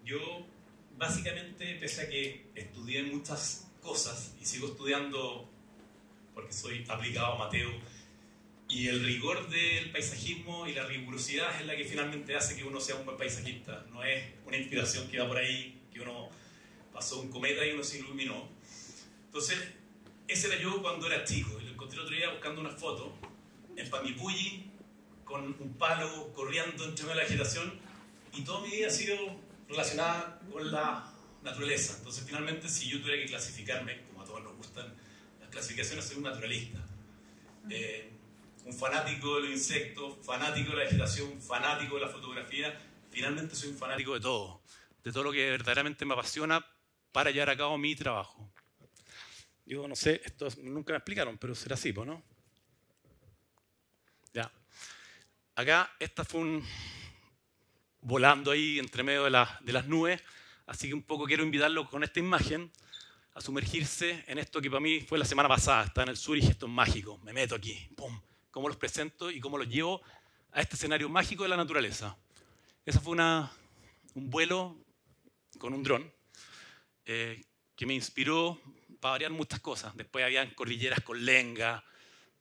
Yo, básicamente, pese a que estudié muchas cosas y sigo estudiando porque soy aplicado a Mateo, y el rigor del paisajismo y la rigurosidad es la que finalmente hace que uno sea un buen paisajista. No es una inspiración que va por ahí, que uno pasó un cometa y uno se iluminó. Entonces, ese era yo cuando era chico. Y lo encontré el otro día buscando una foto en Pamipulli, con un palo corriendo entre medio de la vegetación, y toda mi vida ha sido relacionada con la naturaleza. Entonces, finalmente, si yo tuviera que clasificarme, como a todos nos gustan las clasificaciones, soy un naturalista. Un fanático de los insectos, fanático de la vegetación, fanático de la fotografía. Finalmente soy un fanático de todo lo que verdaderamente me apasiona para llevar a cabo mi trabajo. Yo no sé, esto nunca me explicaron, pero será así, ¿no? Ya. Acá, esta fue volando ahí entre medio de las nubes, así que un poco quiero invitarlo con esta imagen a sumergirse en esto que para mí fue la semana pasada. Está en el sur y esto es mágico. Me meto aquí, ¡pum! Cómo los presento y cómo los llevo a este escenario mágico de la naturaleza. Ese fue un vuelo con un dron que me inspiró para variar muchas cosas. Después había cordilleras con lenga,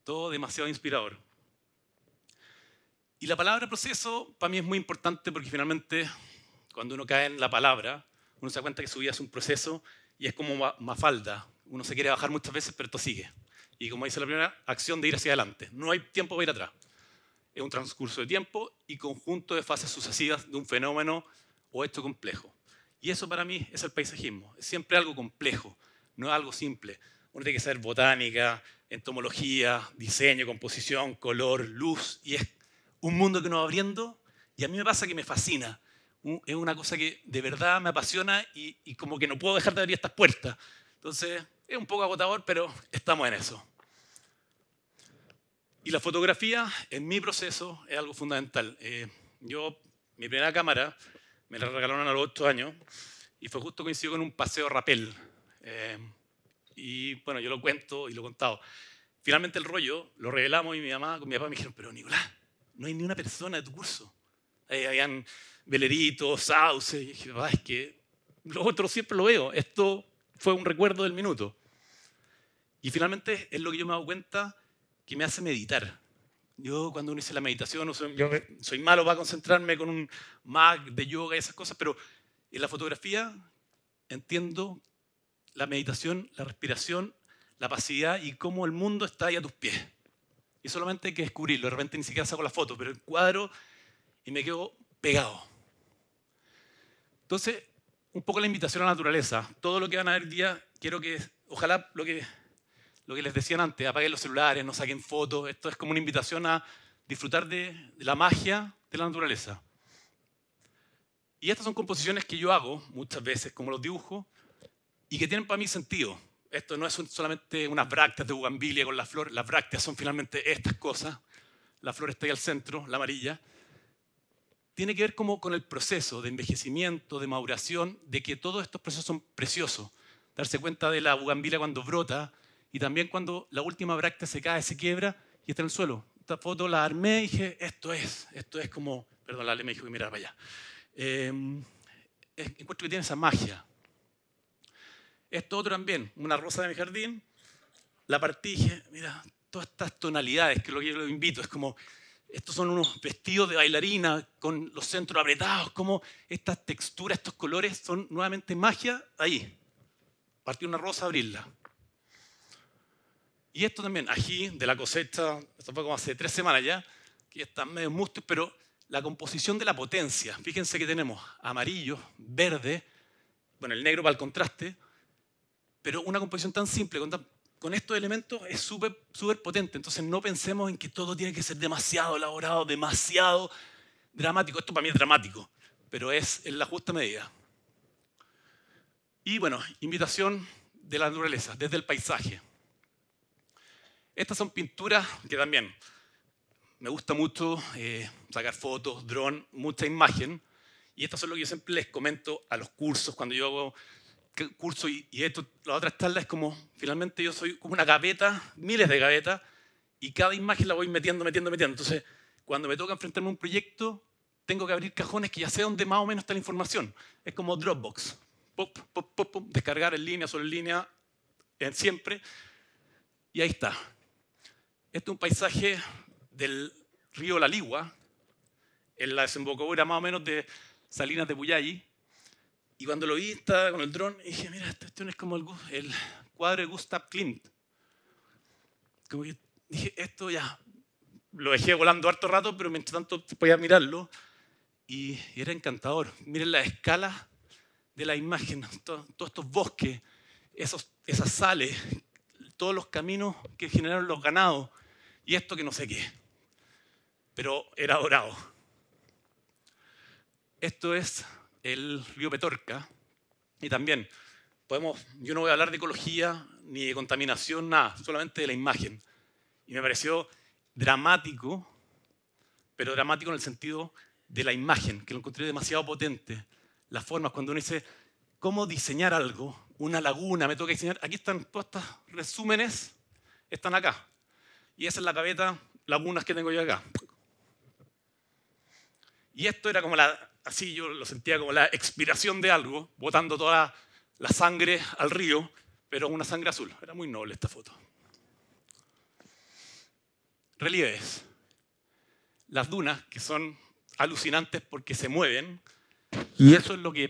todo demasiado inspirador. Y la palabra proceso para mí es muy importante porque finalmente cuando uno cae en la palabra, uno se da cuenta que su vida es un proceso y es como Mafalda. Uno se quiere bajar muchas veces, pero esto sigue. Y como dice la primera, acción de ir hacia adelante. No hay tiempo para ir atrás. Es un transcurso de tiempo y conjunto de fases sucesivas de un fenómeno o hecho complejo. Y eso para mí es el paisajismo. Es siempre algo complejo, no es algo simple. Uno tiene que saber botánica, entomología, diseño, composición, color, luz. Y es un mundo que nos va abriendo y a mí me pasa que me fascina. Es una cosa que de verdad me apasiona y como que no puedo dejar de abrir estas puertas. Entonces, es un poco agotador, pero estamos en eso. Y la fotografía, en mi proceso, es algo fundamental. Mi primera cámara, me la regalaron a los 8 años y fue justo coincidió con un paseo a rapel. Y bueno, yo lo cuento y lo he contado. Finalmente el rollo lo revelamos y mi mamá con mi papá me dijeron, pero Nicolás, no hay ni una persona de tu curso. Habían veleritos, sauces. Y dije, papá, es que lo otro siempre lo veo. Esto fue un recuerdo del minuto. Y finalmente es lo que yo me he dado cuenta que me hace meditar. Yo cuando uno dice la meditación, yo soy malo para concentrarme con un mag de yoga y esas cosas, pero en la fotografía entiendo la meditación, la respiración, la pasividad y cómo el mundo está ahí a tus pies. Y solamente hay que descubrirlo. De repente ni siquiera saco la foto, pero el cuadro y me quedo pegado. Entonces, un poco la invitación a la naturaleza. Todo lo que van a ver el día, quiero que, ojalá lo que les decían antes, apaguen los celulares, no saquen fotos. Esto es como una invitación a disfrutar de la magia de la naturaleza. Y estas son composiciones que yo hago muchas veces, como los dibujo, y que tienen para mí sentido. Esto no es solamente unas brácteas de bugambilia con la flor. Las brácteas son finalmente estas cosas. La flor está ahí al centro, la amarilla. Tiene que ver como con el proceso de envejecimiento, de maduración, de que todos estos procesos son preciosos. Darse cuenta de la bugambilia cuando brota y también cuando la última bráctea se cae, se quiebra y está en el suelo. Esta foto la armé y dije, esto es como... Perdón, la Ale me dijo que mirara para allá. Encuentro que tiene esa magia. Esto otro también, una rosa de mi jardín, la partí y dije, mira, todas estas tonalidades, que es lo que yo lo invito, es como, estos son unos vestidos de bailarina con los centros apretados, como estas texturas, estos colores son nuevamente magia ahí. Partí una rosa, abrirla. Y esto también, ají de la cosecha, esto fue como hace 3 semanas ya, que ya están medio mustos, pero la composición de la potencia, fíjense que tenemos amarillo, verde, bueno, el negro para el contraste, pero una composición tan simple, con estos elementos, es súper potente. Entonces no pensemos en que todo tiene que ser demasiado elaborado, demasiado dramático. Esto para mí es dramático, pero es en la justa medida. Y bueno, invitación de la naturaleza, desde el paisaje. Estas son pinturas que también me gusta mucho sacar fotos, dron, mucha imagen. Y estas son lo que yo siempre les comento a los cursos cuando yo hago curso y esto, la otra charla es como, finalmente yo soy como una gaveta, miles de gavetas, y cada imagen la voy metiendo. Entonces, cuando me toca enfrentarme a un proyecto, tengo que abrir cajones que ya sé dónde más o menos está la información. Es como Dropbox. Pop, pop, pop, pop, descargar en línea, solo en línea, siempre. Y ahí está. Este es un paisaje del río La Ligua, en la desembocadura más o menos de Salinas de Puyalli. Y cuando lo vi, estaba con el dron, y dije, mira, esto es como el cuadro de Gustav Klimt. Como que dije, esto ya, lo dejé volando harto rato, pero mientras tanto podía mirarlo, y era encantador. Miren la escala de la imagen, todos estos bosques, esas sales, todos los caminos que generaron los ganados, y esto que no sé qué. Pero era dorado. Esto es el río Petorca, y también yo no voy a hablar de ecología ni de contaminación, nada, solamente de la imagen. Y me pareció dramático, pero dramático en el sentido de la imagen, que lo encontré demasiado potente. Las formas, cuando uno dice, ¿cómo diseñar algo? Una laguna, me toca diseñar. Aquí están todos estos resúmenes, están acá. Y esa es la gaveta, lagunas que tengo yo acá. Y esto era como así yo lo sentía como la expiración de algo, botando toda la sangre al río, pero una sangre azul. Era muy noble esta foto. Relieves. Las dunas, que son alucinantes porque se mueven, y eso es lo que,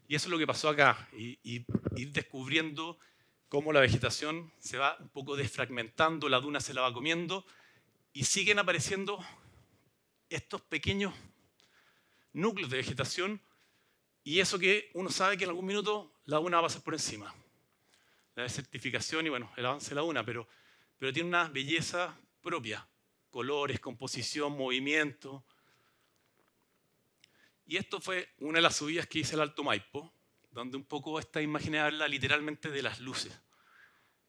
y eso es lo que pasó acá, y ir descubriendo cómo la vegetación se va un poco desfragmentando, la duna se la va comiendo, y siguen apareciendo estos pequeños núcleos de vegetación, y eso que uno sabe que en algún minuto la duna va a pasar por encima. La desertificación y bueno, el avance de la duna, pero tiene una belleza propia. Colores, composición, movimiento. Y esto fue una de las subidas que hice al Alto Maipo, donde un poco esta imagen habla literalmente de las luces.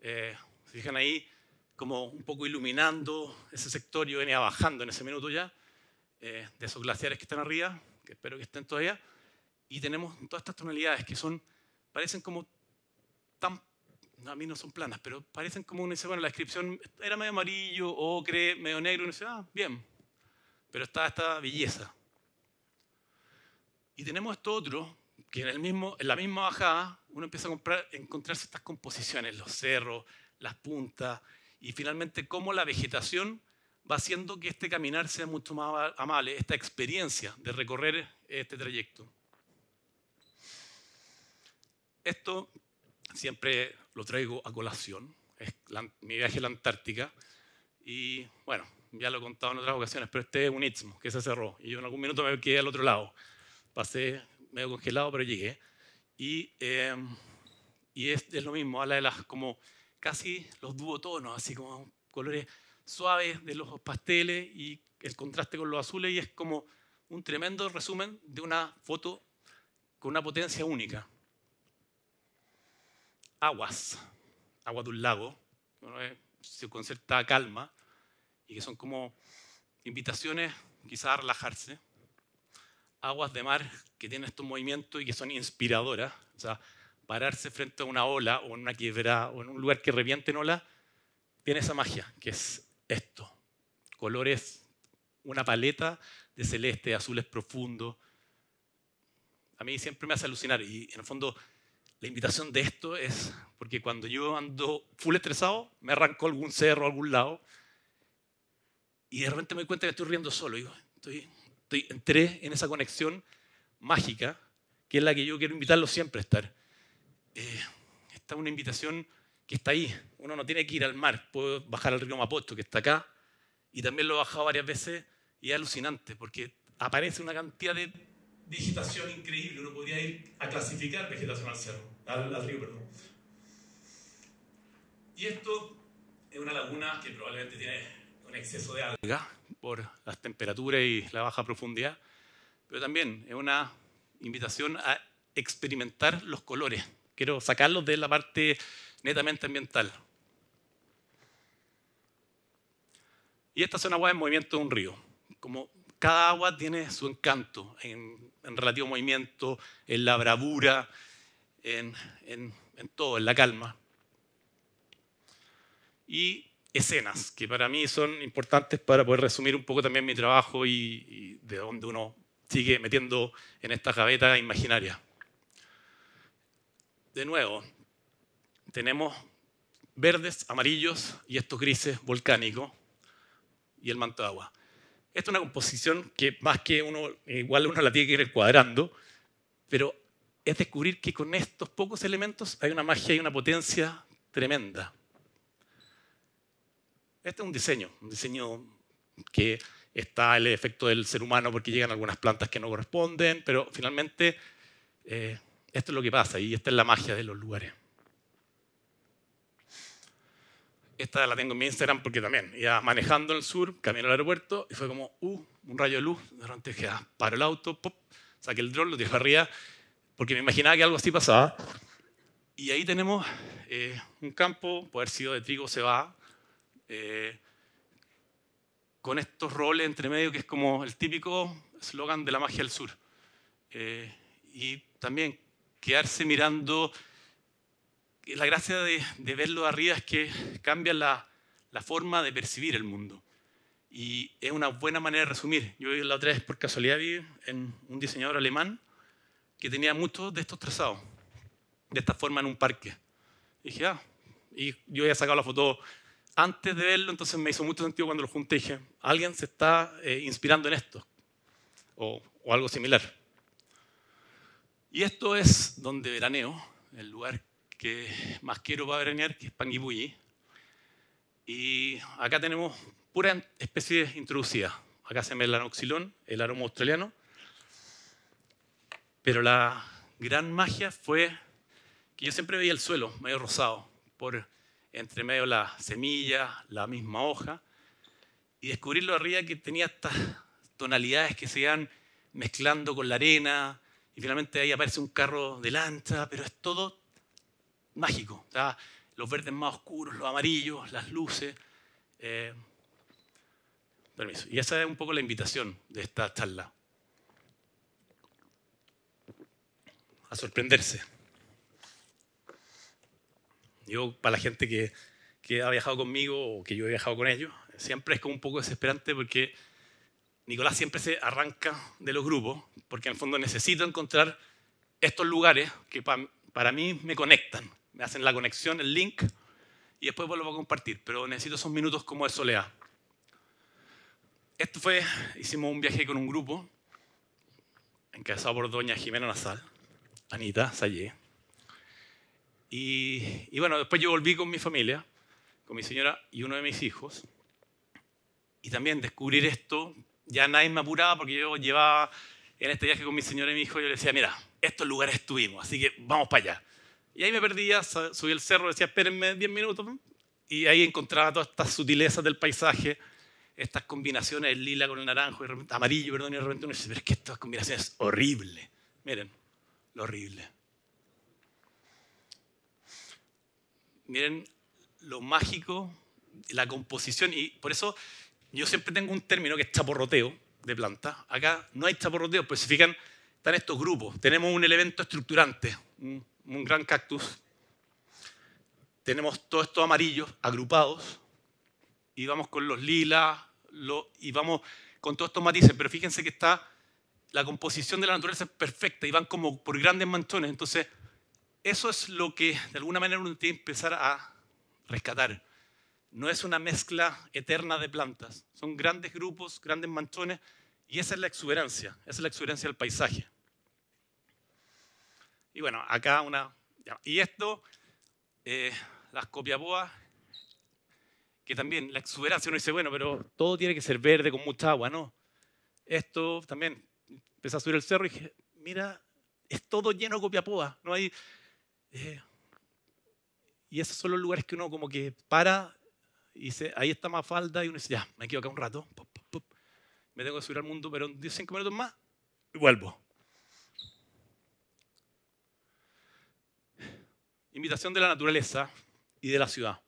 Se fijan ahí como un poco iluminando ese sector, yo venía bajando en ese minuto ya, de esos glaciares que están arriba, que espero que estén todavía, y tenemos todas estas tonalidades que parecen como a mí no son planas, pero parecen como uno dice, bueno, la descripción era medio amarillo, ocre, medio negro, y uno dice, bien, pero está esta belleza. Y tenemos esto otro, que en la misma bajada uno empieza a encontrarse estas composiciones, los cerros, las puntas, y finalmente cómo la vegetación va haciendo que este caminar sea mucho más amable, esta experiencia de recorrer este trayecto. Esto siempre lo traigo a colación, es mi viaje a la Antártica, y bueno, ya lo he contado en otras ocasiones, pero este es un istmo que se cerró, y yo en algún minuto me quedé al otro lado. Pasé medio congelado, pero llegué. Y es lo mismo, habla de como casi los duotonos, así como colores suaves de los pasteles y el contraste con los azules, y es como un tremendo resumen de una foto con una potencia única. Aguas de un lago, con cierta calma, y que son como invitaciones quizás a relajarse. Aguas de mar que tienen estos movimientos y que son inspiradoras. O sea, pararse frente a una ola o en una quebrada o en un lugar que reviente en ola, tiene esa magia, que es esto. Colores, una paleta de celeste, azules profundos. A mí siempre me hace alucinar y en el fondo la invitación de esto es porque cuando yo ando full estresado, me arranco algún cerro, a algún lado y de repente me doy cuenta que estoy riendo solo. Digo, entré en esa conexión mágica, que es la que yo quiero invitarlos siempre a estar. Esta es una invitación que está ahí. Uno no tiene que ir al mar. Puedo bajar al río Mapocho, que está acá, y también lo he bajado varias veces, y es alucinante, porque aparece una cantidad de vegetación increíble. Uno podría ir a clasificar vegetación al río, perdón. Y esto es una laguna que probablemente tiene un exceso de algas por las temperaturas y la baja profundidad, pero también es una invitación a experimentar los colores. Quiero sacarlos de la parte netamente ambiental. Y esta es una agua en movimiento de un río. Como cada agua tiene su encanto en relativo movimiento, en la bravura, en todo, en la calma. Y escenas, que para mí son importantes para poder resumir un poco también mi trabajo y de dónde uno sigue metiendo en esta gaveta imaginaria. De nuevo, tenemos verdes, amarillos y estos grises volcánicos y el manto de agua. Esta es una composición que más que igual uno la tiene que ir cuadrando, pero es descubrir que con estos pocos elementos hay una magia y una potencia tremenda. Este es un diseño que está el efecto del ser humano porque llegan algunas plantas que no corresponden, pero finalmente esto es lo que pasa y esta es la magia de los lugares. Esta la tengo en mi Instagram porque también iba manejando en el sur, camino al aeropuerto y fue como, un rayo de luz. De repente dije, paro el auto, pop, saqué el dron, lo tiré arriba porque me imaginaba que algo así pasaba. Y ahí tenemos un campo, puede haber sido de trigo o cebada, con estos roles entre medio que es como el típico eslogan de la magia del sur. Y también quedarse mirando. La gracia de verlo de arriba es que cambia la forma de percibir el mundo. Y es una buena manera de resumir. Yo la otra vez por casualidad vi en un diseñador alemán que tenía muchos de estos trazados, de esta forma en un parque. Y dije, y yo había sacado la foto antes de verlo, entonces me hizo mucho sentido cuando lo junté. Dije, alguien se está inspirando en esto, o algo similar. Y esto es donde veraneo, el lugar que más quiero para veranear, que es Panguipulli. Y acá tenemos puras especies introducidas. Acá se ve el anoxilón, el aroma australiano. Pero la gran magia fue que yo siempre veía el suelo medio rosado, por entre medio la semilla, la misma hoja, y descubrirlo arriba que tenía estas tonalidades que se iban mezclando con la arena, y finalmente ahí aparece un carro de lancha, pero es todo mágico. O sea, los verdes más oscuros, los amarillos, las luces. Permiso. Y esa es un poco la invitación de esta charla. A sorprenderse. Yo, para la gente que ha viajado conmigo o que yo he viajado con ellos, siempre es como un poco desesperante porque Nicolás siempre se arranca de los grupos porque en el fondo necesito encontrar estos lugares que para mí me conectan. Me hacen la conexión, el link, y después vuelvo a compartir. Pero necesito esos minutos como de soledad. Hicimos un viaje con un grupo, encabezado por doña Jimena Nazal, Anita Sayé. Y bueno, después yo volví con mi familia, con mi señora y uno de mis hijos. Y también descubrir esto, ya nadie me apuraba porque yo llevaba en este viaje con mi señora y mi hijo, yo le decía, mira, estos lugares estuvimos, así que vamos para allá. Y ahí me perdía, subí el cerro, decía, espérenme 10 minutos. Y ahí encontraba todas estas sutilezas del paisaje, estas combinaciones, el lila con el naranjo, amarillo, perdón, y de repente uno dice, pero es que estas combinaciones horribles. Miren, lo horrible. Miren lo mágico, la composición, y por eso yo siempre tengo un término que es chaporroteo de plantas. Acá no hay chaporroteo, pero si fijan, están estos grupos. Tenemos un elemento estructurante, un gran cactus. Tenemos todos estos amarillos agrupados y vamos con los lilas y vamos con todos estos matices. Pero fíjense que la composición de la naturaleza es perfecta y van como por grandes manchones. Entonces, eso es lo que de alguna manera uno tiene que empezar a rescatar. No es una mezcla eterna de plantas. Son grandes grupos, grandes manchones y esa es la exuberancia. Esa es la exuberancia del paisaje. Y bueno, acá y esto, las copiapoas, que también la exuberancia, uno dice, bueno, pero todo tiene que ser verde con mucha agua, ¿no? Esto también, empecé a subir el cerro y dije, mira, es todo lleno de copiapoas, no hay... y esos son los lugares que uno como que para y dice, ahí está Mafalda, y uno dice, ya, me quedo acá un rato, pop, pop, pop. Me tengo que subir al mundo, pero en 5 minutos más y vuelvo. Invitación de la naturaleza y de la ciudad.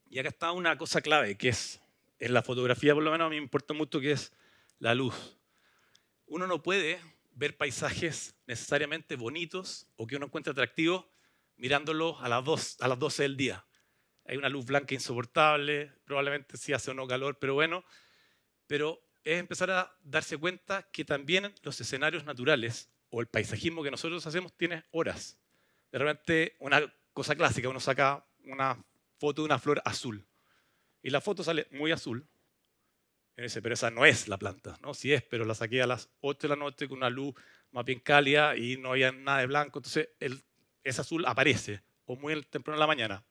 Y acá está una cosa clave, que es, en la fotografía por lo menos a mí me importa mucho, que es la luz. Uno no puede ver paisajes necesariamente bonitos o que uno encuentre atractivos mirándolos a las 12 del día. Hay una luz blanca insoportable, probablemente sí hace o no calor, pero bueno. Pero es empezar a darse cuenta que también los escenarios naturales o el paisajismo que nosotros hacemos tiene horas. De repente, una cosa clásica, uno saca una foto de una flor azul y la foto sale muy azul. Y dice, pero esa no es la planta, ¿no? Sí es, pero la saqué a las 8 de la noche con una luz más bien cálida y no había nada de blanco, entonces ese azul aparece, o muy temprano en la mañana.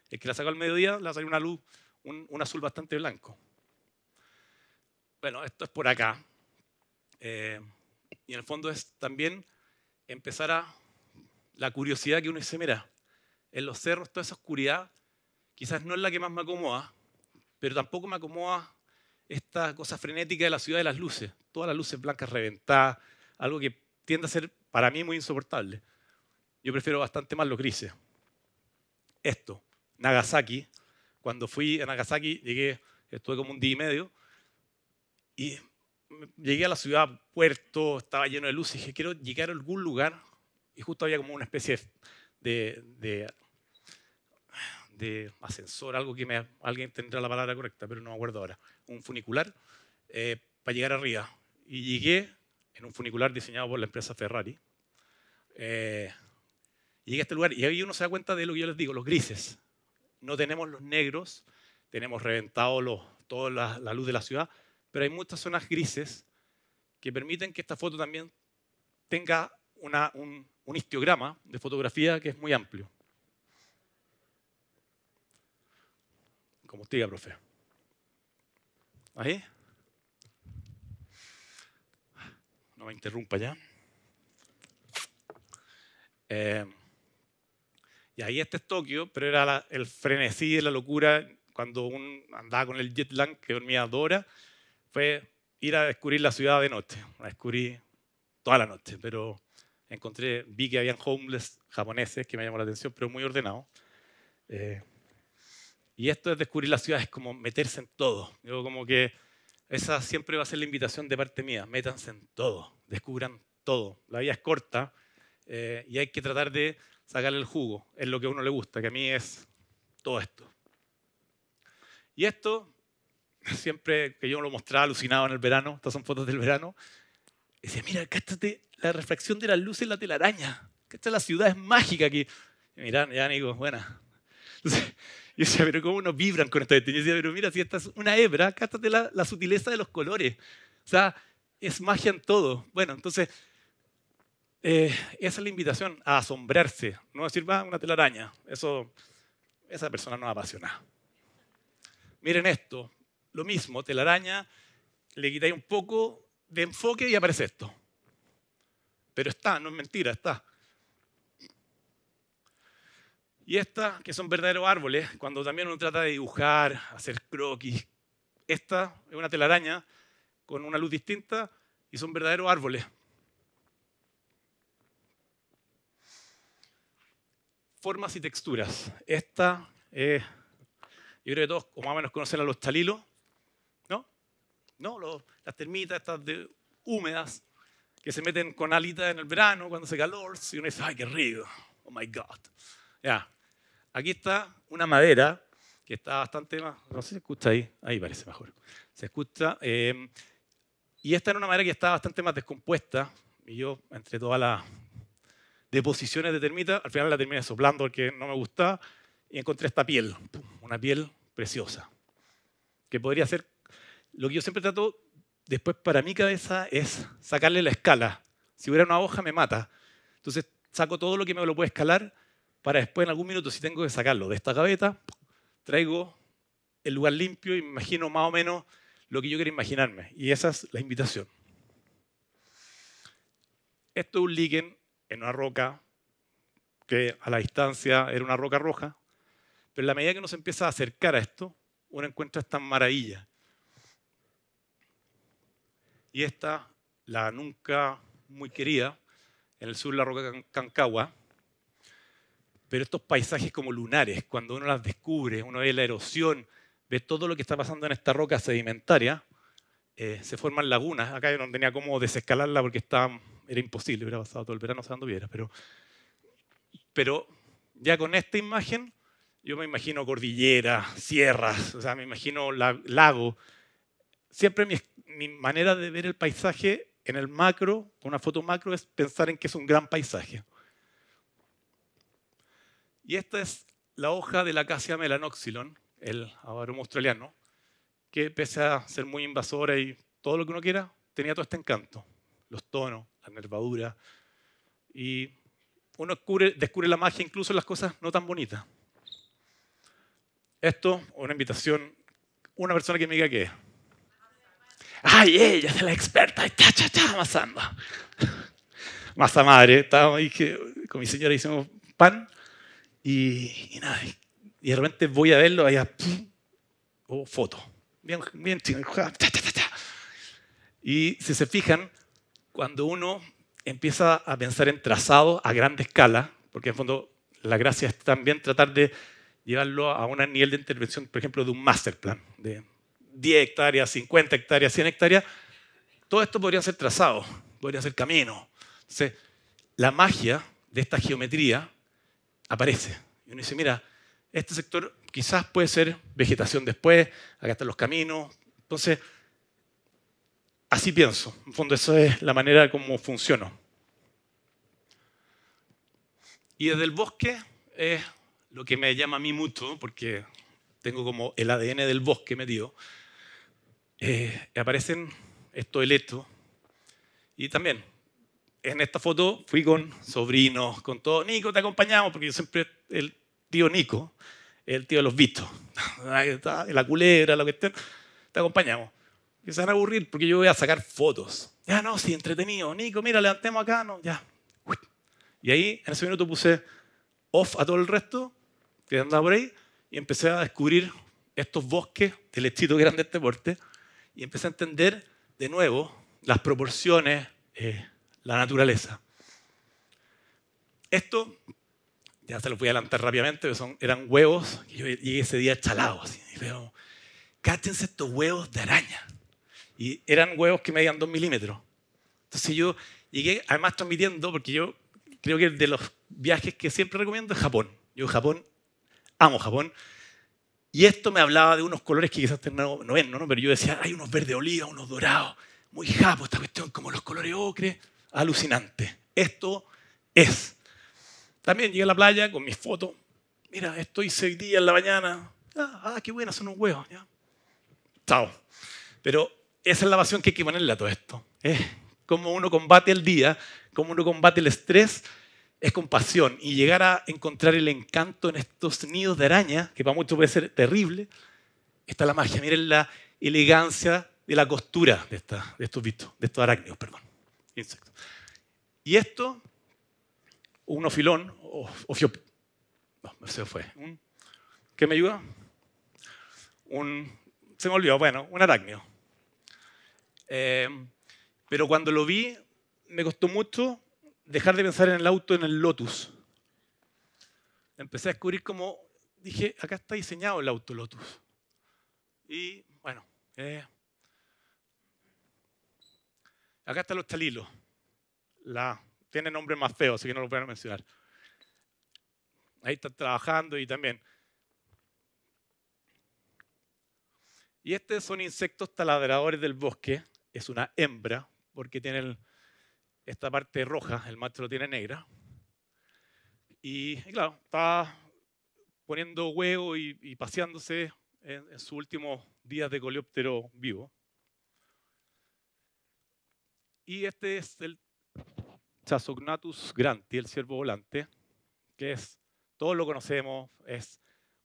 El que la sacó al mediodía, le salió una luz, un azul bastante blanco. Bueno, esto es por acá. Y en el fondo es también empezar a la curiosidad que uno dice, mira, en los cerros toda esa oscuridad quizás no es la que más me acomoda, pero tampoco me acomoda esta cosa frenética de la ciudad de las luces. Todas las luces blancas reventadas, algo que tiende a ser para mí muy insoportable. Yo prefiero bastante más los grises. Esto, Nagasaki. Cuando fui a Nagasaki, estuve como un día y medio, y llegué a la ciudad, puerto, estaba lleno de luces, y dije, quiero llegar a algún lugar, y justo había como una especie de ascensor, algo que alguien tendrá la palabra correcta, pero no me acuerdo ahora, un funicular, para llegar arriba. Y llegué en un funicular diseñado por la empresa Ferrari, y llegué a este lugar, y ahí uno se da cuenta de lo que yo les digo, los grises. No tenemos los negros, tenemos reventado toda la luz de la ciudad, pero hay muchas zonas grises que permiten que esta foto también tenga un histograma de fotografía que es muy amplio. Como usted diga, profe. ¿Ahí? No me interrumpa ya. Y ahí este es Tokio, pero era el frenesí, la locura, cuando uno andaba con el jet lag, que dormía 2 horas, fue ir a descubrir la ciudad de noche. La descubrí toda la noche, pero vi que habían homeless japoneses, que me llamó la atención, pero muy ordenados. Y esto es descubrir la ciudad, es como meterse en todo. Yo como que esa siempre va a ser la invitación de parte mía, métanse en todo, descubran todo. La vida es corta y hay que tratar de sacarle el jugo, es lo que a uno le gusta, que a mí es todo esto. Y esto, siempre que yo lo mostraba alucinado en el verano, estas son fotos del verano, decía, mira, cáchate la refracción de las luces en la telaraña, cáchate, la ciudad es mágica aquí. Y mirá, ya Nico, buena. Entonces, yo decía, pero ¿cómo nos vibran con esto? Yo decía, pero mira, si esta es una hebra, cáchate la sutileza de los colores. O sea, es magia en todo. Bueno, entonces, esa es la invitación a asombrarse. No decir, va, una telaraña. Esa persona no es apasionada. Miren esto, lo mismo, telaraña, le quitáis un poco de enfoque y aparece esto. Pero está, no es mentira, está. Y estas, que son verdaderos árboles, cuando también uno trata de dibujar, hacer croquis, esta es una telaraña con una luz distinta y son verdaderos árboles. Formas y texturas. Esta, yo creo que todos más o menos conocen a los chalilos, ¿no? Las termitas estas húmedas que se meten con alitas en el verano cuando hace calor y uno dice, ¡ay, qué rico! ¡Oh, my God! Ya. Aquí está una madera que está bastante más, no sé si se escucha ahí parece mejor. Se escucha. Y esta era una madera que estaba bastante más descompuesta y yo, entre todas las deposiciones de termita, al final la terminé soplando porque no me gustaba y encontré esta piel, una piel preciosa, que podría ser, lo que yo siempre trato, después para mi cabeza es sacarle la escala. Si hubiera una hoja me mata, entonces saco todo lo que me lo puede escalar para después en algún minuto, si tengo que sacarlo de esta gaveta, traigo el lugar limpio y me imagino más o menos lo que yo quiero imaginarme. Y esa es la invitación. Esto es un líquen en una roca que a la distancia era una roca roja, pero en la medida que uno se empieza a acercar a esto, uno encuentra estas maravillas. Y esta, la nunca muy querida, en el sur la roca Concagua, pero estos paisajes como lunares, cuando uno las descubre, uno ve la erosión, ve todo lo que está pasando en esta roca sedimentaria, se forman lagunas. Acá yo no tenía cómo desescalarla porque era imposible, hubiera pasado todo el verano sacando piedras. Pero ya con esta imagen, yo me imagino cordilleras, sierras, o sea, me imagino lago. Siempre mi manera de ver el paisaje en el macro, una foto macro, es pensar en que es un gran paisaje. Y esta es la hoja de la Acacia melanoxylon, el Avarum australiano, que pese a ser muy invasora y todo lo que uno quiera, tenía todo este encanto. Los tonos, la nervadura. Y uno descubre la magia incluso en las cosas no tan bonitas. Esto, una invitación, una persona que me diga que ¡ay, ella es la experta! Amasando. Masa madre. Estábamos ahí con mi señora hicimos pan y nada. Y de repente voy a verlo allá. Foto. Bien, bien chino. Y si se fijan, cuando uno empieza a pensar en trazado a gran escala, porque en el fondo la gracia es también tratar de llevarlo a un nivel de intervención, por ejemplo, de un master plan, de 10 hectáreas, 50 hectáreas, 100 hectáreas, todo esto podría ser trazado, podría ser camino. Entonces, la magia de esta geometría aparece. Y uno dice, mira, este sector quizás puede ser vegetación después, acá están los caminos. Entonces, así pienso. En el fondo, esa es la manera como funciono. Y desde el bosque es lo que me llama a mí mucho, porque tengo como el ADN del bosque metido. Aparecen estos heletos. Y también, en esta foto fui con sobrinos, con todo. Nico, te acompañamos, porque yo siempre, el tío Nico, el tío de los vistos. La culebra, lo que estén, te acompañamos. Que se van a aburrir porque yo voy a sacar fotos. Ya, no, sí, entretenido. Nico, mira, levantemos acá, no, ya. Y ahí, en ese minuto, puse off a todo el resto que andaba por ahí y empecé a descubrir estos bosques del estilo grande de este porte y empecé a entender de nuevo las proporciones, la naturaleza. Esto, ya se los voy a adelantar rápidamente, eran huevos que yo llegué ese día chalado. Así, y veo, cáchense estos huevos de araña. Y eran huevos que medían 2 milímetros. Entonces yo llegué, además transmitiendo, porque yo creo que de los viajes que siempre recomiendo es Japón. Yo Japón, amo Japón. Y esto me hablaba de unos colores que quizás no ven, ¿no? Pero yo decía, hay unos verde oliva, unos dorados, muy japo esta cuestión, como los colores ocre, alucinante. Esto es. También llegué a la playa con mis fotos. Mira, esto hice hoy día en la mañana. Qué buenas son unos huevos. ¿Ya? Chao. Pero esa es la pasión que hay que ponerle a todo esto. Es cómo uno combate el día, cómo uno combate el estrés, es con pasión. Y llegar a encontrar el encanto en estos nidos de araña, que para muchos puede ser terrible, está la magia. Miren la elegancia de la costura de estos bichos, de estos arácnidos, perdón, insectos. Y esto, un ofilón, no, se fue. ¿Qué me ayuda? Se me olvidó, bueno, un arácnido. Pero cuando lo vi, me costó mucho dejar de pensar en el auto, en el Lotus. Empecé a descubrir cómo, dije, acá está diseñado el auto Lotus. Y bueno, acá están los chalilos. Tiene nombre más feo, así que no lo voy a mencionar. Ahí están trabajando y también. Y estos son insectos taladradores del bosque. Es una hembra, porque tienen esta parte roja, el macho lo tiene negra. Y claro, está poniendo huevo y paseándose en sus últimos días de coleóptero vivo. Y este es el Chasognathus granti, el ciervo volante, que es, todos lo conocemos, es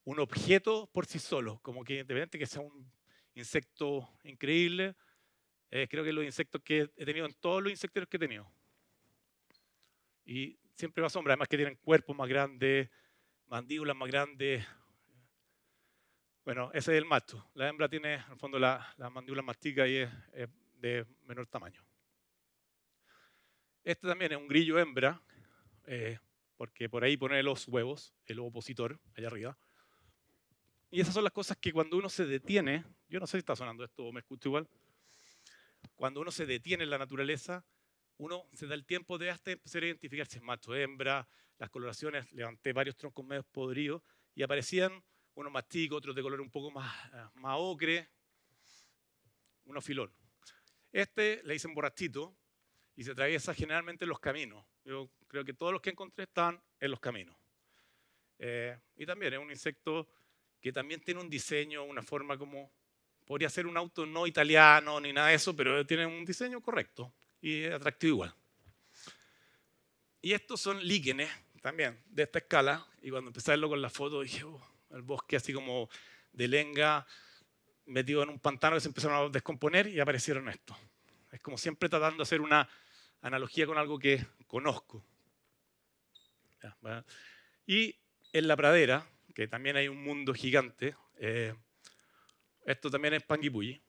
un objeto por sí solo, como que independiente que sea un insecto increíble, creo que los insectos que he tenido en todos los insectos que he tenido. Y siempre me asombra, además que tienen cuerpos más grandes, mandíbulas más grandes. Bueno, ese es el macho. La hembra tiene, en el fondo, la mandíbula más chica y es de menor tamaño. Este también es un grillo hembra, porque por ahí pone los huevos, el opositor, allá arriba. Y esas son las cosas que cuando uno se detiene, yo no sé si está sonando esto o me escucho igual, cuando uno se detiene en la naturaleza, uno se da el tiempo de hasta empezar a identificar si es macho o hembra, las coloraciones, levanté varios troncos medio podridos y aparecían unos más chicos, otros de color un poco más ocre, unos filón. Este le dicen borrachito y se atraviesa generalmente en los caminos. Yo creo que todos los que encontré estaban en los caminos. Y también es un insecto que también tiene un diseño, una forma como... Podría ser un auto no italiano ni nada de eso, pero tiene un diseño correcto y es atractivo igual. Y estos son líquenes también de esta escala. Y cuando empecé a verlo con la foto dije, el bosque así como de lenga metido en un pantano que se empezaron a descomponer y aparecieron estos. Es como siempre tratando de hacer una analogía con algo que conozco. Y en la pradera, que también hay un mundo gigante, esto también es Panguipulli.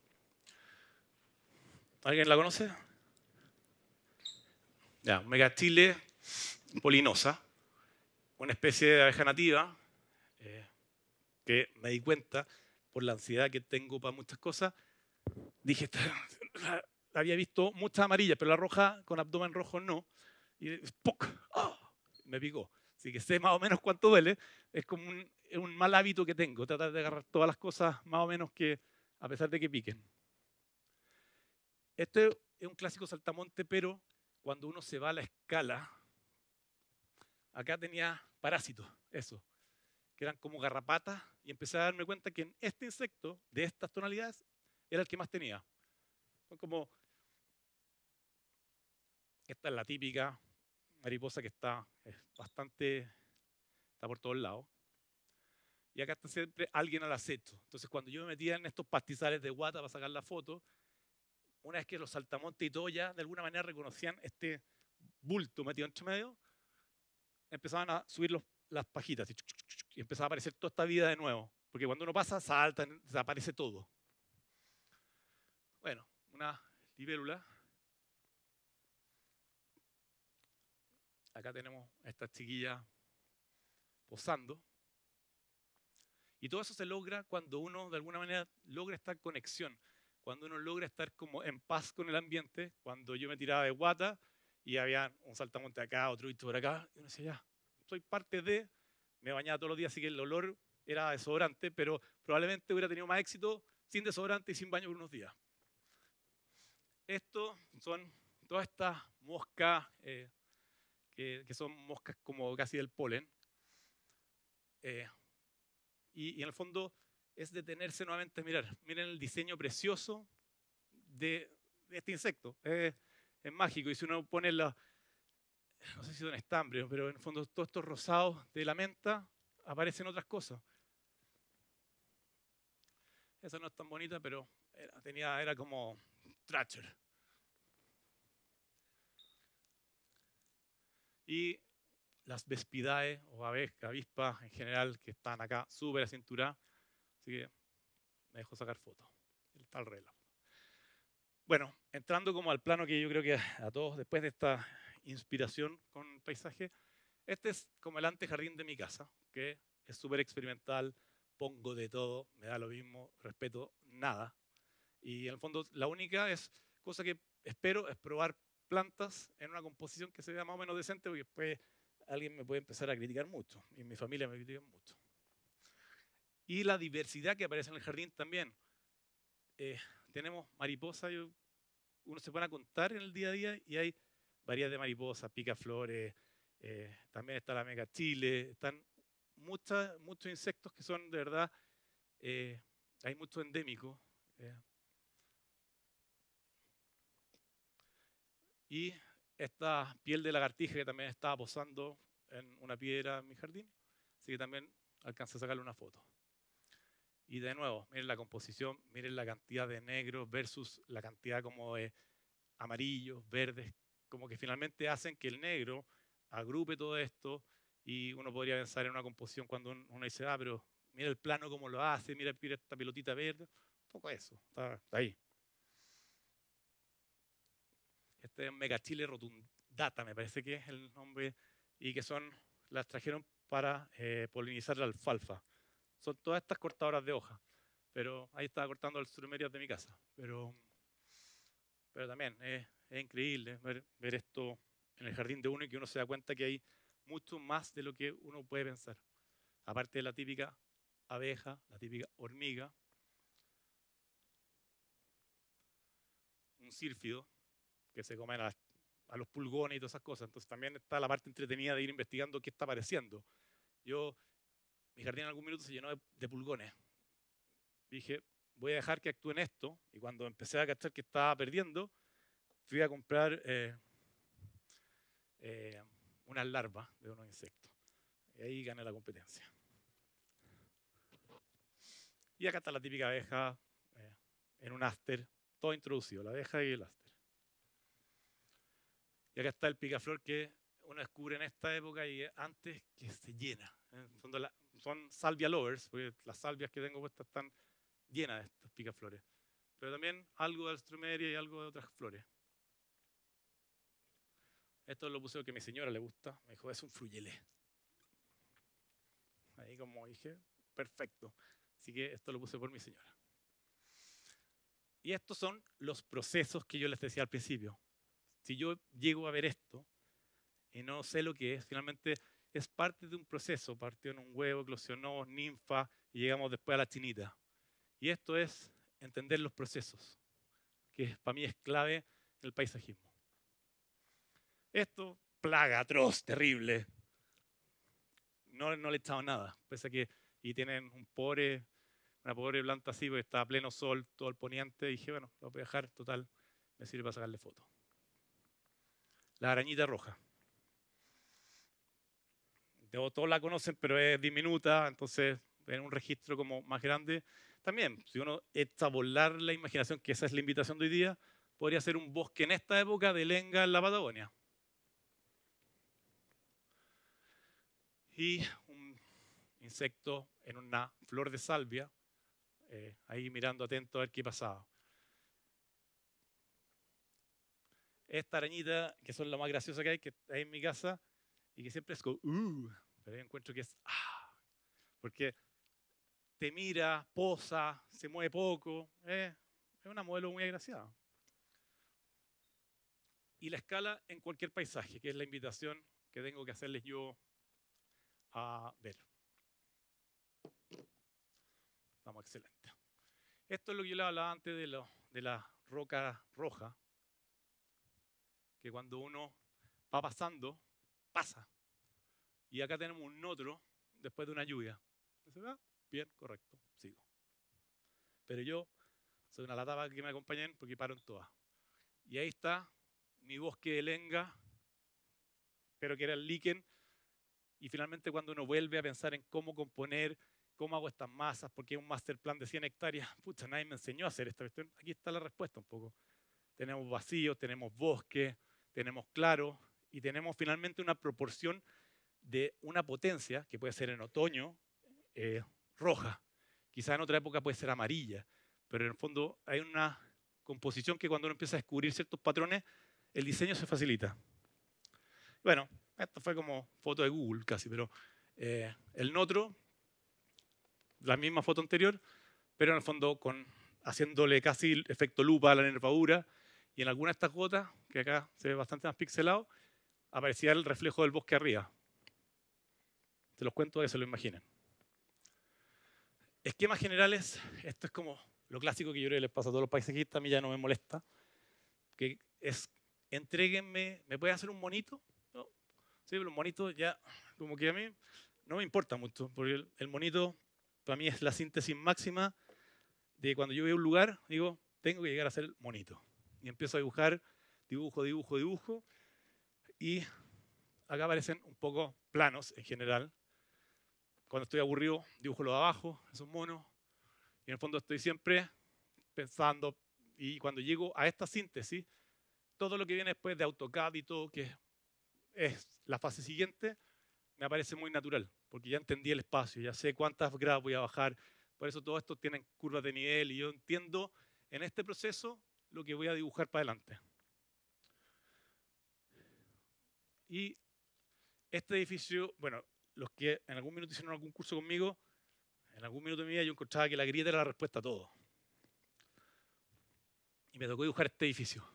¿Alguien la conoce? Ya, Megachile polinosa, una especie de abeja nativa que me di cuenta por la ansiedad que tengo para muchas cosas. Dije, la había visto muchas amarillas, pero la roja con abdomen rojo no. Y ¡poc! ¡Oh! Me picó. Así que sé más o menos cuánto duele. Es como un mal hábito que tengo, tratar de agarrar todas las cosas más o menos que, a pesar de que piquen. Este es un clásico saltamonte, pero cuando uno se va a la escala, acá tenía parásitos, eso, que eran como garrapatas, y empecé a darme cuenta que en este insecto, de estas tonalidades, era el que más tenía. Son como, esta es la típica mariposa que está está por todos lados. Y acá está siempre alguien al acecho. Entonces, cuando yo me metía en estos pastizales de guata para sacar la foto, una vez que los saltamontes y todo ya de alguna manera reconocían este bulto metido entre medio, empezaban a subir las pajitas y empezaba a aparecer toda esta vida de nuevo. Porque cuando uno pasa, salta, desaparece todo. Bueno, una libélula. Acá tenemos a esta chiquilla posando. Y todo eso se logra cuando uno de alguna manera logra esta conexión, cuando uno logra estar como en paz con el ambiente. Cuando yo me tiraba de guata y había un saltamonte acá, otro visto por acá, y uno decía, ya, soy parte de, me bañaba todos los días, así que el olor era desodorante, pero probablemente hubiera tenido más éxito sin desodorante y sin baño por unos días. Estos son todas estas moscas, que son moscas como casi del polen, y en el fondo es detenerse nuevamente a mirar. Miren el diseño precioso de este insecto. Es mágico. Y si uno pone no sé si son estambrios, pero en el fondo todos estos rosados de la menta aparecen otras cosas. Esa no es tan bonita, pero era como Thrasher. Y las Vespidae o avispas en general que están acá súper acinturadas. Así que me dejo sacar fotos. Está al reloj. Bueno, entrando como al plano que yo creo que a todos, después de esta inspiración con paisaje, este es como el antejardín de mi casa, que es súper experimental, pongo de todo, me da lo mismo, respeto nada. Y en el fondo la única cosa que espero es probar plantas en una composición que se vea más o menos decente, porque después alguien me puede empezar a criticar mucho, y mi familia me critica mucho. Y la diversidad que aparece en el jardín también. Tenemos mariposas, uno se pone a contar en el día a día y hay variedad de mariposas, picaflores, también está la megachile, están muchos insectos que son de verdad, hay muchos endémicos. Y esta piel de lagartija que también estaba posando en una piedra en mi jardín, así que también alcancé a sacarle una foto. Y de nuevo, miren la composición, miren la cantidad de negros versus la cantidad como de amarillos, verdes, como que finalmente hacen que el negro agrupe todo esto y uno podría pensar en una composición cuando uno dice, pero mira el plano como lo hace, mira esta pelotita verde, un poco eso, está ahí. Este es Megachile rotundata, me parece que es el nombre, y que las trajeron para polinizar la alfalfa. Son todas estas cortadoras de hoja, pero ahí estaba cortando el bromelias de mi casa. Pero también es increíble ver esto en el jardín de uno y que uno se da cuenta que hay mucho más de lo que uno puede pensar. Aparte de la típica abeja, la típica hormiga, un sílfido que se comen a los pulgones y todas esas cosas. Entonces también está la parte entretenida de ir investigando qué está apareciendo. Mi jardín en algún minuto se llenó de pulgones. Dije, voy a dejar que actúen esto. Y cuando empecé a cachar que estaba perdiendo, fui a comprar unas larvas de unos insectos. Y ahí gané la competencia. Y acá está la típica abeja en un áster, todo introducido, la abeja y el áster. Y acá está el picaflor que uno descubre en esta época y antes que se llena. En el fondo son salvia lovers, porque las salvias que tengo puestas están llenas de estos picaflores. Pero también algo de alstroemeria y algo de otras flores. Esto lo puse porque a mi señora le gusta. Me dijo, es un fruyelé. Ahí como dije, perfecto. Así que esto lo puse por mi señora. Y estos son los procesos que yo les decía al principio. Si yo llego a ver esto y no sé lo que es, finalmente es parte de un proceso. Partió en un huevo, eclosionó, ninfa y llegamos después a la chinita. Y esto es entender los procesos, que para mí es clave en el paisajismo. Esto, plaga atroz, terrible. No le he echado nada, pese a que y tienen una pobre planta así, porque está a pleno sol, todo el poniente. Y dije, bueno, lo voy a dejar, total, me sirve para sacarle fotos. La arañita roja. Todos la conocen, pero es diminuta, entonces en un registro como más grande. También, si uno echa a volar la imaginación, que esa es la invitación de hoy día, podría ser un bosque en esta época de lenga en la Patagonia. Y un insecto en una flor de salvia, ahí mirando atento a ver qué pasaba. Esta arañita, que son la más graciosa que hay en mi casa, y que siempre es como, pero yo encuentro que es, porque te mira, posa, se mueve poco, es una modelo muy agraciada. Y la escala en cualquier paisaje, que es la invitación que tengo que hacerles yo a ver. Estamos excelentes. Esto es lo que yo les hablaba antes de la roca roja, que cuando uno va pasando, pasa. Y acá tenemos un notro después de una lluvia. ¿Se va? Bien, correcto, sigo. Pero yo soy una lata para que me acompañen porque paro en todas. Y ahí está mi bosque de lenga, pero que era el líquen. Y finalmente cuando uno vuelve a pensar en cómo componer, cómo hago estas masas, porque es un master plan de 100 hectáreas, pucha, nadie me enseñó a hacer esta cuestión. Aquí está la respuesta un poco. Tenemos vacíos, tenemos bosque, tenemos claro y tenemos finalmente una proporción de una potencia, que puede ser en otoño, roja. Quizá en otra época puede ser amarilla, pero en el fondo hay una composición que cuando uno empieza a descubrir ciertos patrones, el diseño se facilita. Bueno, esto fue como foto de Google casi, pero el notro, la misma foto anterior, pero en el fondo haciéndole casi efecto lupa a la nervadura, y en alguna de estas gotas, que acá se ve bastante más pixelado, aparecía el reflejo del bosque arriba. Se los cuento para que se lo imaginen. Esquemas generales, esto es como lo clásico que yo creo que les pasa a todos los paisajistas, a mí ya no me molesta, que es, entréguenme, ¿me puede hacer un monito? No. Sí, pero un monito ya, como que a mí no me importa mucho, porque el monito para mí es la síntesis máxima de cuando yo veo un lugar, digo, tengo que llegar a ser monito. Y empiezo a dibujar, dibujo, y acá aparecen un poco planos en general. Cuando estoy aburrido, dibujo lo de abajo, esos monos, y en el fondo estoy siempre pensando, y cuando llego a esta síntesis, todo lo que viene después de AutoCAD y todo, que es la fase siguiente, me aparece muy natural, porque ya entendí el espacio, ya sé cuántas gradas voy a bajar, por eso todo esto tienen curvas de nivel, y yo entiendo en este proceso lo que voy a dibujar para adelante. Y este edificio, bueno, los que en algún minuto hicieron algún curso conmigo, en algún minuto de mi vida yo encontraba que la grieta era la respuesta a todo. Y me tocó dibujar este edificio.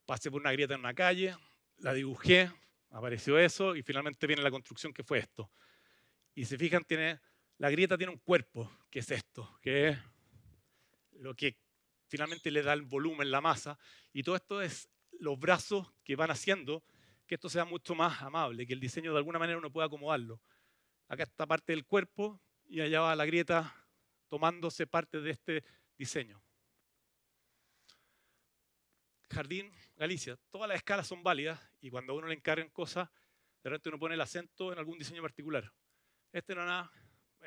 Pasé por una grieta en una calle, la dibujé, apareció eso y finalmente viene la construcción que fue esto. Y si se fijan, la grieta tiene un cuerpo, que es esto, que es lo que finalmente le da el volumen, la masa, y todo esto es los brazos que van haciendo que esto sea mucho más amable, que el diseño de alguna manera uno pueda acomodarlo. Acá está parte del cuerpo y allá va la grieta tomándose parte de este diseño. Jardín, Galicia, todas las escalas son válidas y cuando a uno le encargan cosas, de repente uno pone el acento en algún diseño particular. Este no era nada,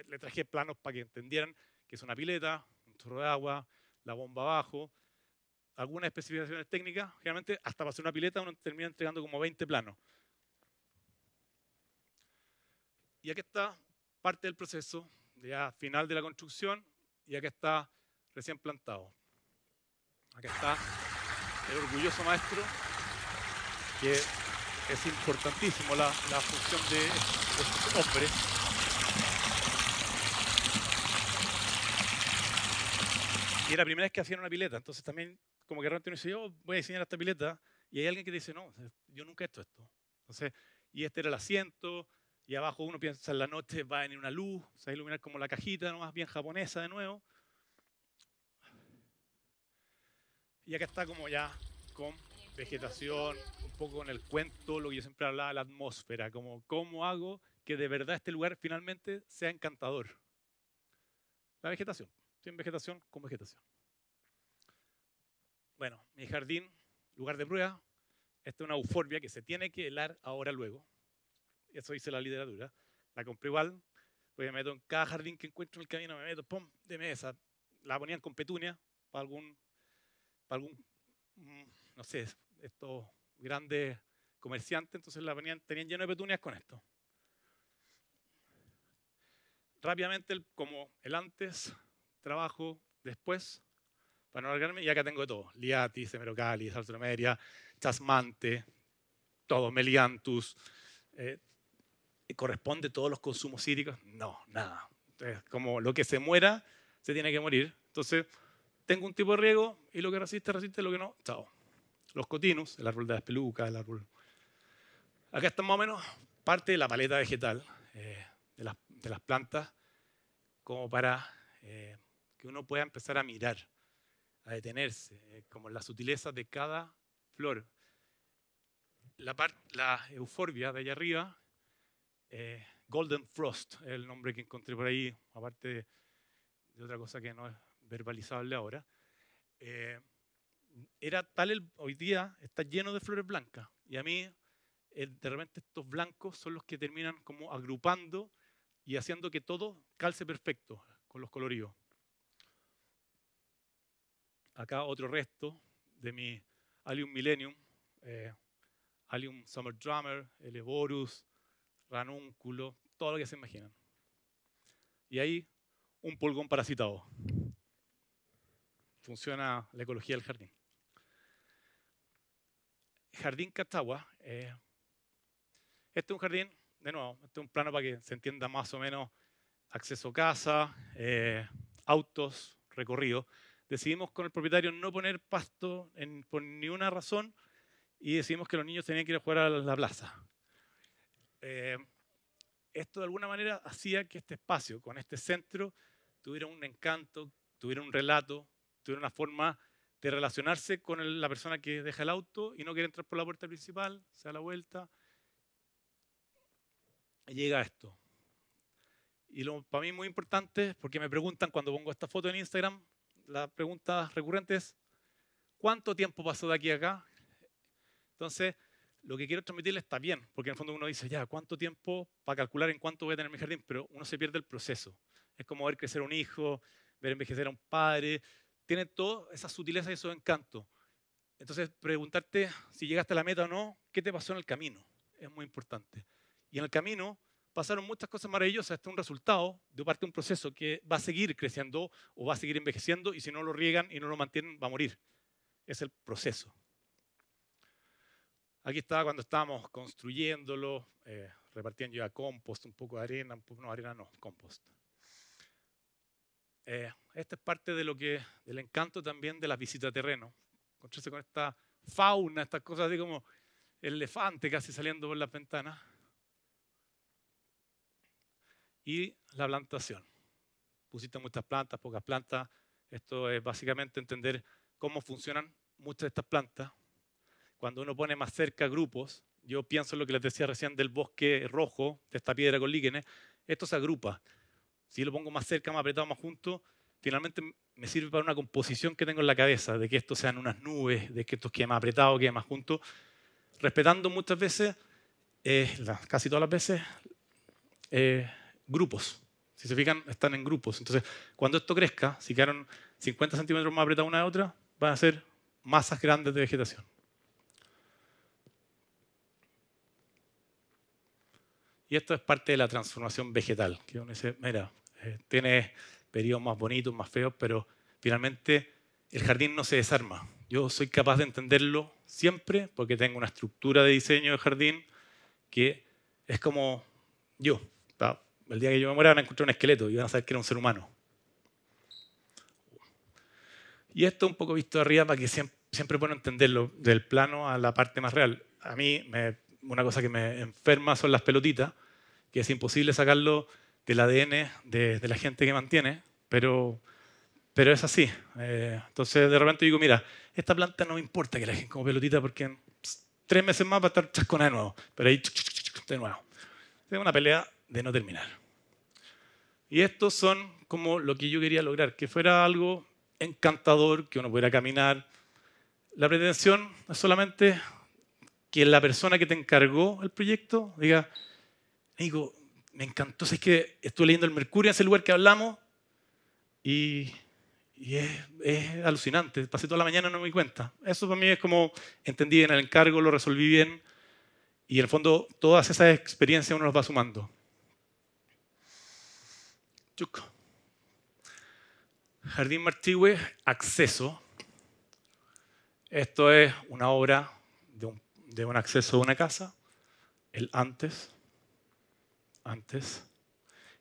le traje planos para que entendieran que es una pileta, un chorro de agua, la bomba abajo, algunas especificaciones técnicas. Generalmente, hasta para hacer una pileta uno termina entregando como 20 planos. Y aquí está parte del proceso, ya final de la construcción, y aquí está recién plantado. Acá está el orgulloso maestro, que es importantísimo la función de estos hombres. Y era la primera vez que hacían una pileta, entonces también como que realmente uno dice, yo voy a diseñar esta pileta, y hay alguien que dice, no, yo nunca he hecho esto. Entonces, y este era el asiento, y abajo uno piensa en la noche va a venir una luz, se va a iluminar como la cajita, nomás bien japonesa de nuevo. Y acá está como ya con vegetación, un poco con el cuento, lo que yo siempre hablaba, la atmósfera, como cómo hago que de verdad este lugar finalmente sea encantador. La vegetación, sin vegetación, con vegetación. Bueno, mi jardín, lugar de prueba, esta es una euphorbia que se tiene que helar ahora luego. Eso dice la literatura. La compré igual, pues me meto en cada jardín que encuentro en el camino, me meto, pum, de mesa. La ponían con petunia para algún no sé, estos grandes comerciantes, entonces la tenían lleno de petunias con esto. Rápidamente, como el antes, trabajo, después, para no alargarme, y acá tengo de todo. Liatis, Hemerocalis, Salstromeria, Chasmante, todo, Melianthus. ¿Corresponde todos los consumos hídricos? No, nada. Entonces, como lo que se muera, se tiene que morir. Entonces, tengo un tipo de riego y lo que resiste, resiste, lo que no, chao. Los cotinus, el árbol de las pelucas, el árbol... Acá está más o menos parte de la paleta vegetal de las plantas como para que uno pueda empezar a mirar, a detenerse, como las sutilezas de cada flor. La euforbia de allá arriba, Golden Frost es el nombre que encontré por ahí, aparte de otra cosa que no es verbalizable ahora. Era tal hoy día está lleno de flores blancas y a mí de repente estos blancos son los que terminan como agrupando y haciendo que todo calce perfecto con los coloridos. Acá otro resto de mi Allium Millennium, Allium Summer Drummer, Elevorus, Ranúnculo, todo lo que se imaginan. Y ahí un pulgón parasitado. Funciona la ecología del jardín. Jardín Catagua. Este es un jardín, de nuevo, este es un plano para que se entienda más o menos acceso a casa, autos, recorrido. Decidimos con el propietario no poner pasto por ninguna razón y decidimos que los niños tenían que ir a jugar a la plaza. Esto de alguna manera hacía que este espacio, con este centro, tuviera un encanto, tuviera un relato, tuviera una forma de relacionarse con la persona que deja el auto y no quiere entrar por la puerta principal, se da la vuelta y llega a esto. Y para mí muy importante, porque me preguntan cuando pongo esta foto en Instagram, la pregunta recurrente es, ¿cuánto tiempo pasó de aquí a acá? Entonces, lo que quiero transmitirles está bien, porque en el fondo uno dice, ya, ¿cuánto tiempo para calcular en cuánto voy a tener mi jardín? Pero uno se pierde el proceso. Es como ver crecer a un hijo, ver envejecer a un padre. Tiene todas esas sutilezas y esos encantos. Entonces, preguntarte si llegaste a la meta o no, ¿qué te pasó en el camino? Es muy importante. Y en el camino pasaron muchas cosas maravillosas hasta un resultado de parte de un proceso que va a seguir creciendo o va a seguir envejeciendo y si no lo riegan y no lo mantienen, va a morir. Es el proceso. Aquí estaba cuando estábamos construyéndolo, repartían ya compost, un poco de arena, no, compost. Esta es parte de del encanto también de las visitas a terreno. Encontrarse con esta fauna, estas cosas así como el elefante casi saliendo por las ventanas. Y la plantación. Pusiste muchas plantas, pocas plantas. Esto es básicamente entender cómo funcionan muchas de estas plantas. Cuando uno pone más cerca grupos, yo pienso en lo que les decía recién del bosque rojo, de esta piedra con líquenes, esto se agrupa. Si lo pongo más cerca, más apretado, más junto, finalmente me sirve para una composición que tengo en la cabeza, de que esto sean unas nubes, de que esto quede más apretado, quede más junto, respetando muchas veces, casi todas las veces, grupos. Si se fijan, están en grupos. Entonces, cuando esto crezca, si quedaron 50 centímetros más apretados una de otra, van a ser masas grandes de vegetación. Y esto es parte de la transformación vegetal, que uno dice, mira, tiene periodos más bonitos, más feos, pero finalmente el jardín no se desarma. Yo soy capaz de entenderlo siempre porque tengo una estructura de diseño de jardín que es como yo. El día que yo me muera van a encontrar un esqueleto y van a saber que era un ser humano. Y esto un poco visto de arriba para que siempre puedan entenderlo del plano a la parte más real. A mí una cosa que me enferma son las pelotitas, que es imposible sacarlo del ADN de la gente que mantiene, pero es así. Entonces de repente digo, mira, esta planta no me importa que la dejen como pelotita porque en 3 meses más va a estar chascona de nuevo, pero ahí de nuevo. Es una pelea de no terminar. Y estos son como lo que yo quería lograr, que fuera algo encantador, que uno pudiera caminar. La pretensión es solamente que la persona que te encargó el proyecto diga, Nico, me encantó, es que estuve leyendo el Mercurio en ese lugar que hablamos y es alucinante. Pasé toda la mañana y no me di cuenta. Eso para mí es como, entendí bien el encargo, lo resolví bien y en el fondo todas esas experiencias uno las va sumando. Jardín Marchihue, acceso. Esto es una obra de un acceso a una casa, el antes.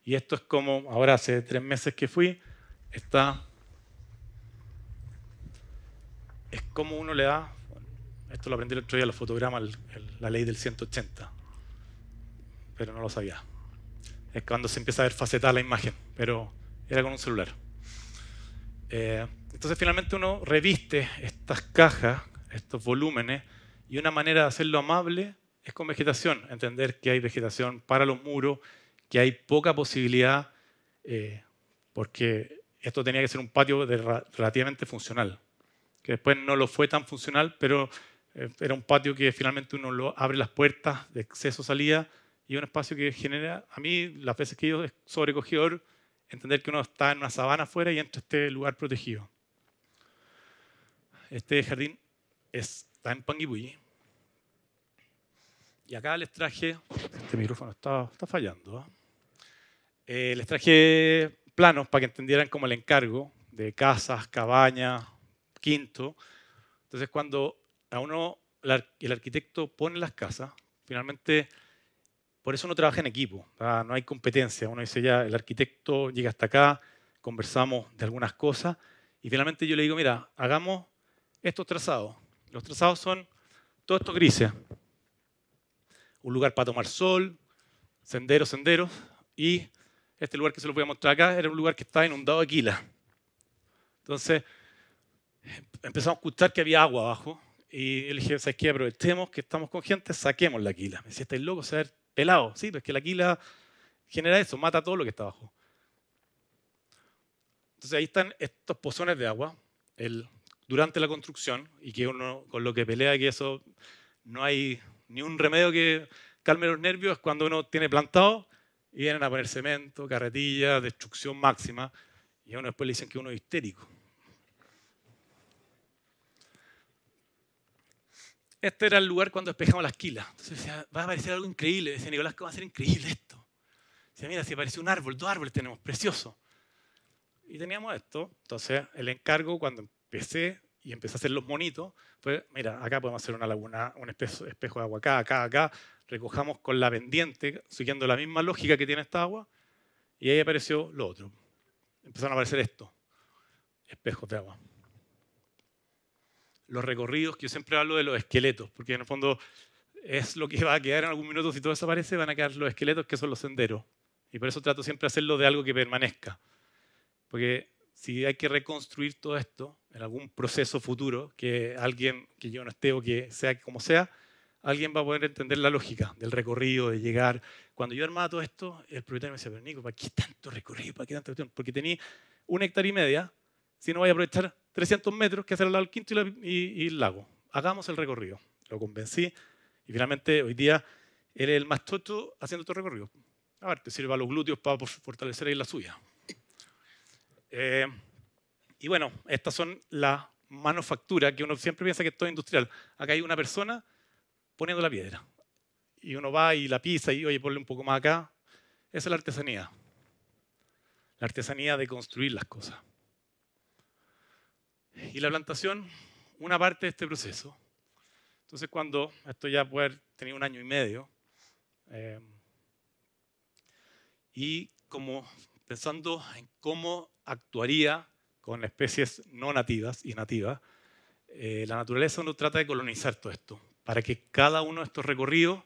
Y esto es como, ahora hace 3 meses que fui, es como uno le da, esto lo aprendí el otro día, los fotogramas, la ley del 180, pero no lo sabía. Es cuando se empieza a ver facetada la imagen, pero era con un celular. Entonces finalmente uno reviste estas cajas, estos volúmenes, y una manera de hacerlo amable es con vegetación, entender que hay vegetación para los muros, que hay poca posibilidad, porque esto tenía que ser un patio relativamente funcional, que después no lo fue tan funcional, pero era un patio que finalmente uno abre las puertas de acceso-salida y un espacio que genera, a mí las veces que yo es sobrecogedor, entender que uno está en una sabana afuera y entra a este lugar protegido. Este jardín está en Panguipulli. Y acá les traje, este micrófono está fallando, les traje planos para que entendieran como el encargo de casas, cabañas, quinto. Entonces cuando a uno el arquitecto pone las casas, finalmente por eso uno trabaja en equipo, no hay competencia. Uno dice ya, el arquitecto llega hasta acá, conversamos de algunas cosas y finalmente yo le digo, mira, hagamos estos trazados. Los trazados son todos estos grises. Un lugar para tomar sol, senderos, y este lugar que se los voy a mostrar acá era un lugar que estaba inundado de quila. Entonces empezamos a escuchar que había agua abajo y yo le dije, ¿sabes qué? Aprovechemos que estamos con gente, saquemos la quila. Me decía, ¿estáis locos? Se va a ver pelado. Sí, pues que la quila genera eso, mata todo lo que está abajo. Entonces ahí están estos pozones de agua durante la construcción y que uno con lo que pelea que eso no hay ni un remedio que calme los nervios es cuando uno tiene plantado y vienen a poner cemento, carretilla, destrucción máxima y a uno después le dicen que uno es histérico. Este era el lugar cuando despejamos las quilas. Entonces decía, va a parecer algo increíble. Decía Nicolás, ¿cómo va a ser increíble esto? Decía, mira, si apareció un árbol, 2 árboles tenemos, precioso. Y teníamos esto. Entonces el encargo cuando empecé a hacer los monitos fue, mira, acá podemos hacer una laguna, un espejo de agua acá. Recojamos con la pendiente, siguiendo la misma lógica que tiene esta agua. Y ahí apareció lo otro. Empezaron a aparecer esto, espejos de agua. Los recorridos, que yo siempre hablo de los esqueletos, porque en el fondo es lo que va a quedar en algún minuto. Si todo desaparece, van a quedar los esqueletos, que son los senderos. Y por eso trato siempre de hacerlo de algo que permanezca. Porque si hay que reconstruir todo esto en algún proceso futuro, que alguien, que yo no esté o que sea como sea, alguien va a poder entender la lógica del recorrido, de llegar. Cuando yo armaba todo esto, el propietario me decía, pero Nico, ¿para qué tanto recorrido? ¿Para qué tanta cuestión? Porque tenía 1,5 hectáreas, si no vaya a aprovechar 300 metros que hacer al lado del quinto y el lago. Hagamos el recorrido. Lo convencí y finalmente hoy día él es el más chocho haciendo todo el recorrido. A ver, te sirve a los glúteos para fortalecer ahí la suya. Y bueno, estas son las manufacturas que uno siempre piensa que es todo industrial. Acá hay una persona poniendo la piedra. Y uno va y la pisa y, oye, ponle un poco más acá. Esa es la artesanía. La artesanía de construir las cosas. Y la plantación, una parte de este proceso. Entonces, cuando esto ya puede haber tenido 1 año y medio, y como pensando en cómo actuaría con especies no nativas y nativas, la naturaleza nos trata de colonizar todo esto, para que cada uno de estos recorridos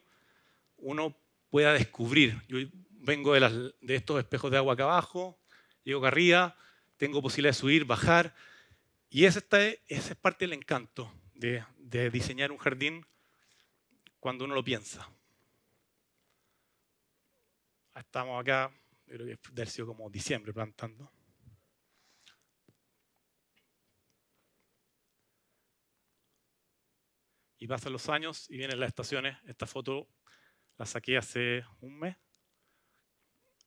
uno pueda descubrir. Yo vengo de estos espejos de agua acá abajo, llego acá arriba, tengo posibilidad de subir, bajar, y esa es parte del encanto de diseñar un jardín cuando uno lo piensa. Estamos acá, yo creo que debe haber sido como diciembre plantando. Y pasan los años y vienen las estaciones. Esta foto la saqué hace un mes.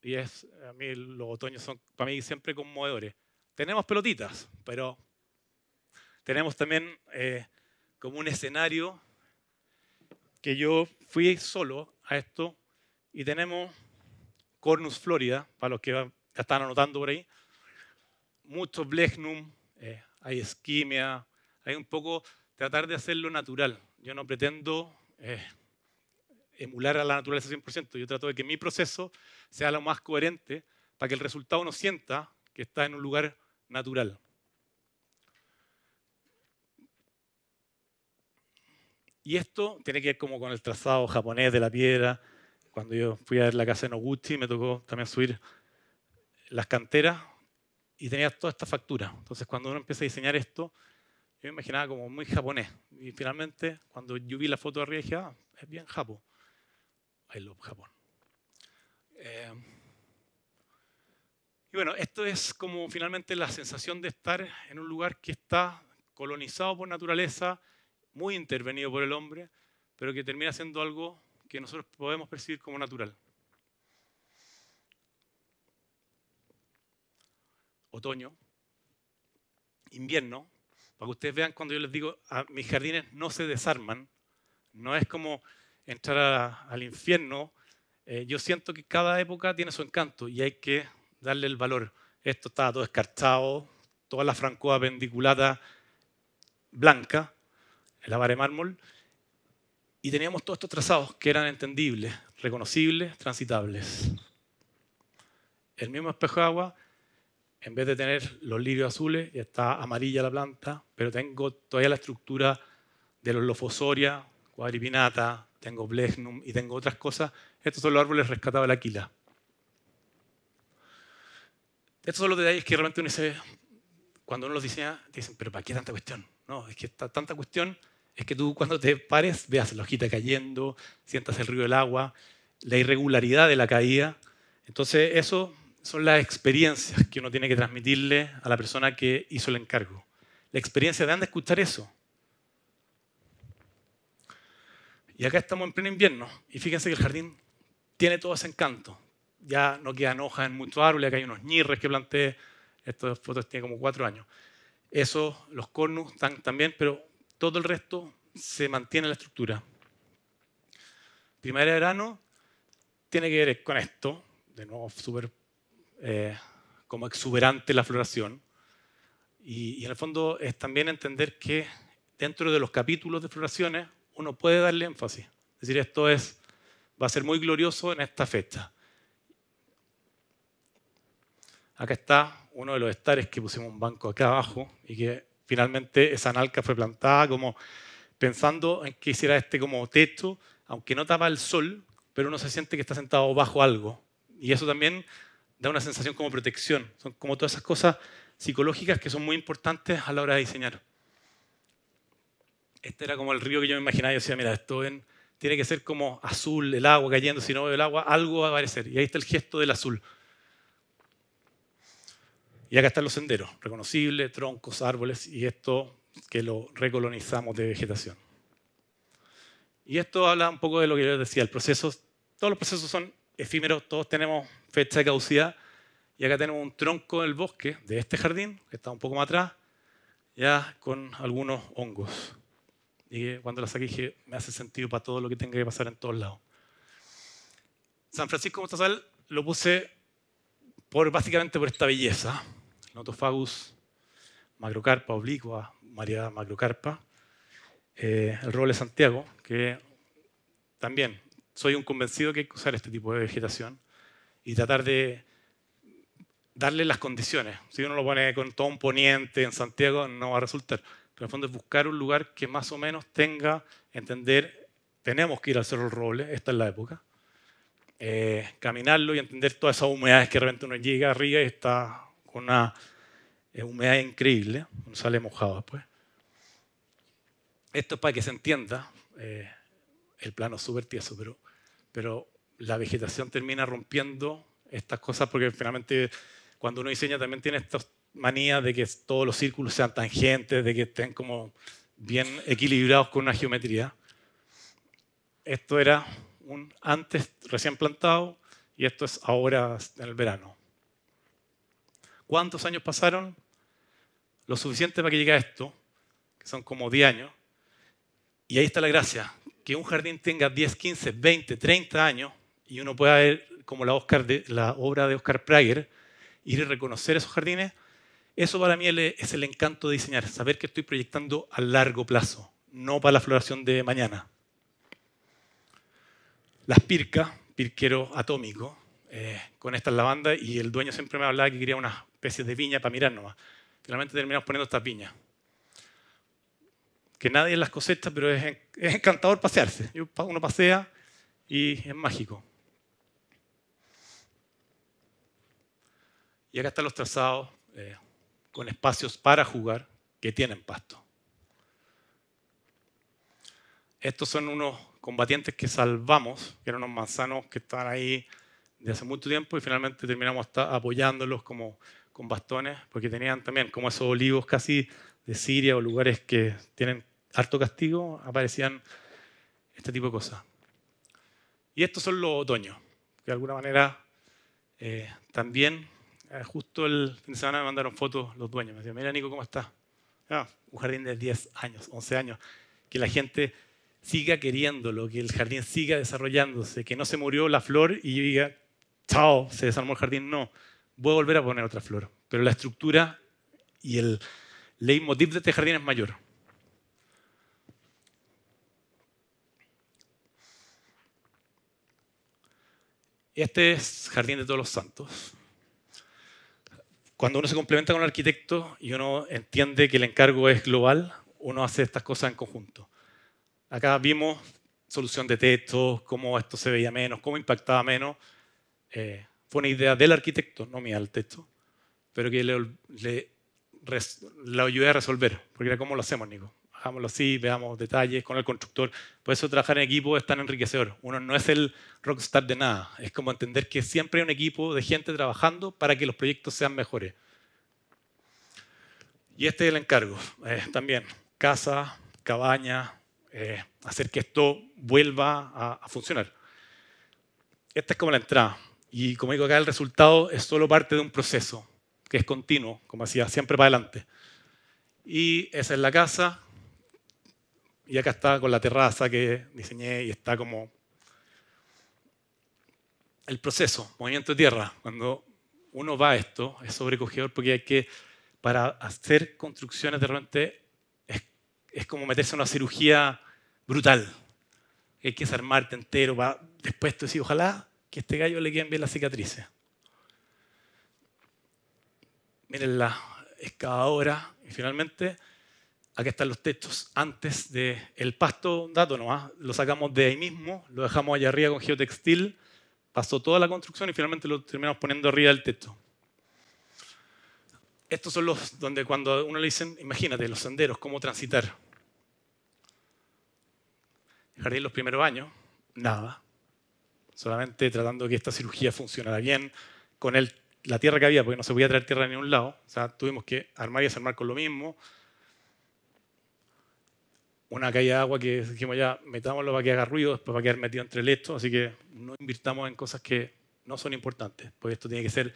Y a mí los otoños son para mí siempre conmovedores. Tenemos pelotitas, pero tenemos también como un escenario que yo fui solo a esto y tenemos Cornus florida, para los que ya están anotando por ahí, mucho Blechnum, hay esquimia, hay un poco tratar de hacerlo natural. Yo no pretendo emular a la naturaleza 100%, yo trato de que mi proceso sea lo más coherente para que el resultado uno sienta que está en un lugar natural. Y esto tiene que ver como con el trazado japonés de la piedra. Cuando yo fui a ver la casa de Noguchi, me tocó también subir las canteras y tenía toda esta factura. Entonces, cuando uno empieza a diseñar esto, yo me imaginaba como muy japonés. Y finalmente, cuando yo vi la foto de arriba, dije, ah, es bien Japón. I love Japón. Y bueno, esto es como finalmente la sensación de estar en un lugar que está colonizado por naturaleza, muy intervenido por el hombre, pero que termina siendo algo que nosotros podemos percibir como natural. Otoño, invierno, para que ustedes vean cuando yo les digo, mis jardines no se desarman, no es como entrar al infierno. Yo siento que cada época tiene su encanto y hay que darle el valor. Esto estaba todo escarchado, toda la francoa pendiculata blanca, la vara de mármol, y teníamos todos estos trazados que eran entendibles, reconocibles, transitables. El mismo espejo de agua, en vez de tener los lirios azules, ya está amarilla la planta, pero tengo todavía la estructura de los Lophosoria, Quadripinata, tengo Blechnum y tengo otras cosas. Estos son los árboles rescatados de la Aquila. Estos son los detalles que realmente uno dice, cuando uno los diseña, dicen, pero ¿para qué tanta cuestión? No, es que tanta cuestión es que tú cuando te pares veas la hojita cayendo, sientas el río del agua, la irregularidad de la caída. Entonces, eso son las experiencias que uno tiene que transmitirle a la persona que hizo el encargo. La experiencia de escuchar eso. Y acá estamos en pleno invierno y fíjense que el jardín tiene todo ese encanto. Ya no quedan hojas en muchos árboles, acá hay unos ñirres que planté, estas fotos tienen como 4 años. Eso, los cornus están también, pero todo el resto se mantiene en la estructura. Primavera-verano tiene que ver con esto, de nuevo súper como exuberante la floración. Y en el fondo es también entender que dentro de los capítulos de floraciones uno puede darle énfasis. Es decir, esto va a ser muy glorioso en esta fecha. Acá está uno de los estares que pusimos un banco acá abajo y que finalmente esa analca fue plantada como pensando en que hiciera como techo, aunque no tapa el sol, pero uno se siente que está sentado bajo algo. Y eso también da una sensación como protección. Son como todas esas cosas psicológicas que son muy importantes a la hora de diseñar. Este era como el río que yo me imaginaba. Yo decía, mira, tiene que ser como azul, el agua cayendo. Si no veo el agua, algo va a aparecer. Y ahí está el gesto del azul. Y acá están los senderos, reconocibles, troncos, árboles, y esto que lo recolonizamos de vegetación. Y esto habla un poco de lo que yo les decía, todos los procesos son efímeros, todos tenemos fecha de caducidad, y acá tenemos un tronco del bosque de este jardín, que está un poco más atrás, ya con algunos hongos. Y cuando la saqué dije, me hace sentido para todo lo que tenga que pasar en todos lados. San Francisco Mostazal lo puse básicamente por esta belleza. Nothofagus macrocarpa oblicua, María macrocarpa. El roble Santiago, que también soy un convencido que hay que usar este tipo de vegetación y tratar de darle las condiciones. Si uno lo pone con todo un poniente en Santiago, no va a resultar. Pero en el fondo es buscar un lugar que más o menos entender, tenemos que ir al Cerro del Roble, esta es la época, caminarlo y entender todas esas humedades que de repente uno llega arriba y está con una humedad increíble, uno sale mojado después. Esto es para que se entienda, el plano es súper tieso, pero la vegetación termina rompiendo estas cosas porque finalmente cuando uno diseña también tiene estas manías de que todos los círculos sean tangentes, de que estén como bien equilibrados con una geometría. Esto era un antes recién plantado y esto es ahora en el verano. ¿Cuántos años pasaron? Lo suficiente para que llegue a esto, que son como 10 años. Y ahí está la gracia, que un jardín tenga 10, 15, 20, 30 años y uno pueda ver como la obra de Oscar Prager, ir y reconocer esos jardines. Eso para mí es el encanto de diseñar, saber que estoy proyectando a largo plazo, no para la floración de mañana. Las pircas, pirquero atómico, con estas lavandas, y el dueño siempre me hablaba que quería unas especies de viña para mirar nomás. Finalmente terminamos poniendo estas viñas. Que nadie las cosecha, pero es encantador pasearse. Uno pasea y es mágico. Y acá están los trazados con espacios para jugar que tienen pasto. Estos son unos combatientes que salvamos, que eran unos manzanos que estaban ahí de hace mucho tiempo y finalmente terminamos apoyándolos como con bastones, porque tenían también como esos olivos casi de Siria o lugares que tienen harto castigo, aparecían este tipo de cosas. Y estos son los otoños, que de alguna manera también, justo el fin de semana me mandaron fotos los dueños, me decían, mira Nico, ¿cómo estás? Un jardín de 10 años, 11 años, que la gente siga queriéndolo, que el jardín siga desarrollándose, que no se murió la flor y yo diga, chao, se desarmó el jardín, no, voy a volver a poner otra flor. Pero la estructura y el leitmotiv de este jardín es mayor. Este es Jardín de Todos los Santos. Cuando uno se complementa con un arquitecto y uno entiende que el encargo es global, uno hace estas cosas en conjunto. Acá vimos solución de techo, cómo esto se veía menos, cómo impactaba menos. Fue una idea del arquitecto, no mía, el techo, pero que la ayudé a resolver, porque era cómo lo hacemos, Nico. Hagámoslo así, veamos detalles con el constructor. Por eso trabajar en equipo es tan enriquecedor. Uno no es el rockstar de nada. Es como entender que siempre hay un equipo de gente trabajando para que los proyectos sean mejores. Y este es el encargo. También casa, cabaña, hacer que esto vuelva a funcionar. Esta es como la entrada. Y como digo acá, el resultado es solo parte de un proceso que es continuo, como decía, siempre para adelante. Y esa es la casa. Y acá está con la terraza que diseñé y está como el proceso, movimiento de tierra. Cuando uno va a esto, es sobrecogedor porque hay que, para hacer construcciones de repente, es como meterse en una cirugía brutal. Hay que desarmarte entero para después tú decís, ojalá que a este gallo le queden bien las cicatrices. Miren la excavadora y finalmente acá están los techos. Antes del pasto, un dato nomás, lo sacamos de ahí mismo, lo dejamos allá arriba con geotextil, pasó toda la construcción y finalmente lo terminamos poniendo arriba del techo. estos son los donde cuando uno le dicen, imagínate, los senderos, cómo transitar. El jardín los primeros años, nada. Solamente tratando de que esta cirugía funcionara bien con la tierra que había, porque no se podía traer tierra de ningún lado. O sea, tuvimos que armar y desarmar con lo mismo. Una caída de agua que dijimos ya, metámoslo para que haga ruido, después va a quedar metido entre el esto, así que no invirtamos en cosas que no son importantes, porque esto tiene que ser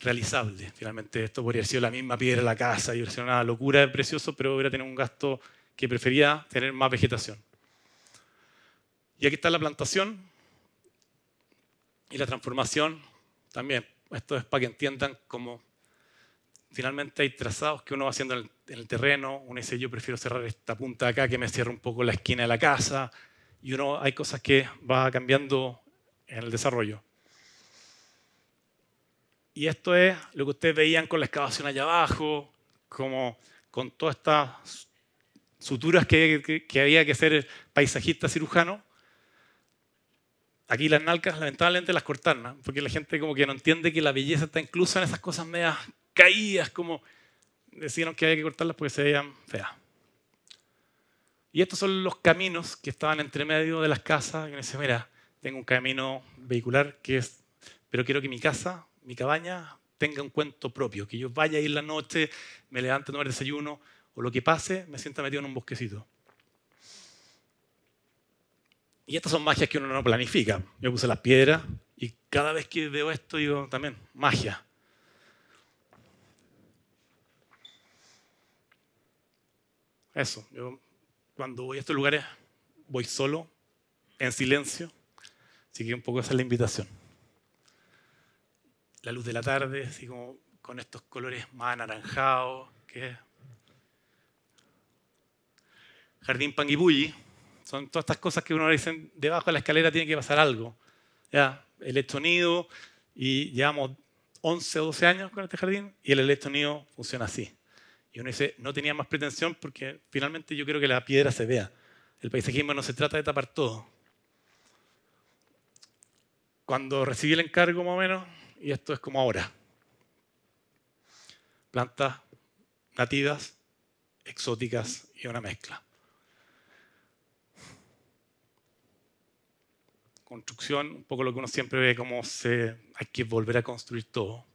realizable. Finalmente esto podría haber sido la misma piedra de la casa y hubiera sido una locura de precioso, pero hubiera tenido un gasto que prefería tener más vegetación. Y aquí está la plantación y la transformación también. Esto es para que entiendan cómo finalmente hay trazados que uno va haciendo en el terreno. Uno dice, yo prefiero cerrar esta punta de acá que me cierra un poco la esquina de la casa. Y hay cosas que va cambiando en el desarrollo. Y esto es lo que ustedes veían con la excavación allá abajo, como con todas estas suturas que había que ser paisajista cirujano. Aquí las nalcas lamentablemente las cortaron, ¿no? Porque la gente como que no entiende que la belleza está incluso en esas cosas medias caídas, como decidieron que había que cortarlas porque se veían feas. Y estos son los caminos que estaban entre medio de las casas. Y uno dice, mira, tengo un camino vehicular pero quiero que mi casa, mi cabaña, tenga un cuento propio. Que yo vaya a ir la noche, me levante a tomar desayuno, o lo que pase, me sienta metido en un bosquecito. Y estas son magias que uno no planifica. Yo puse las piedras y cada vez que veo esto digo también, magia. Eso, yo cuando voy a estos lugares voy solo, en silencio, así que un poco esa es la invitación. La luz de la tarde, así como con estos colores más anaranjados, que es Jardín Panguipulli. Son todas estas cosas que uno dice, debajo de la escalera tiene que pasar algo. Ya, el electronido, y llevamos 11 o 12 años con este jardín, y el electronido funciona así. Y uno dice, no tenía más pretensión porque finalmente yo quiero que la piedra se vea. El paisajismo no se trata de tapar todo. Cuando recibí el encargo más o menos, y esto es como ahora, plantas nativas, exóticas y una mezcla. Construcción, un poco lo que uno siempre ve, como hay que volver a construir todo.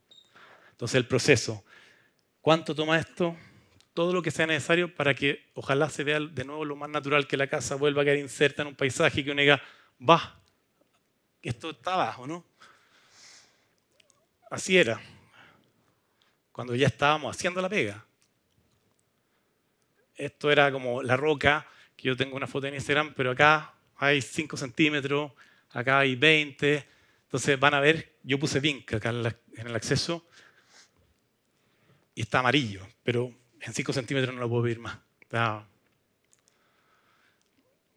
Entonces el proceso, ¿cuánto toma esto? Todo lo que sea necesario para que ojalá se vea de nuevo lo más natural, que la casa vuelva a quedar inserta en un paisaje, que uno diga, va, esto está abajo, ¿no? Así era, cuando ya estábamos haciendo la pega. Esto era como la roca, que yo tengo una foto en Instagram, pero acá hay 5 centímetros, acá hay 20. Entonces van a ver, yo puse Vink acá en el acceso y está amarillo, pero en 5 centímetros no lo puedo ver más.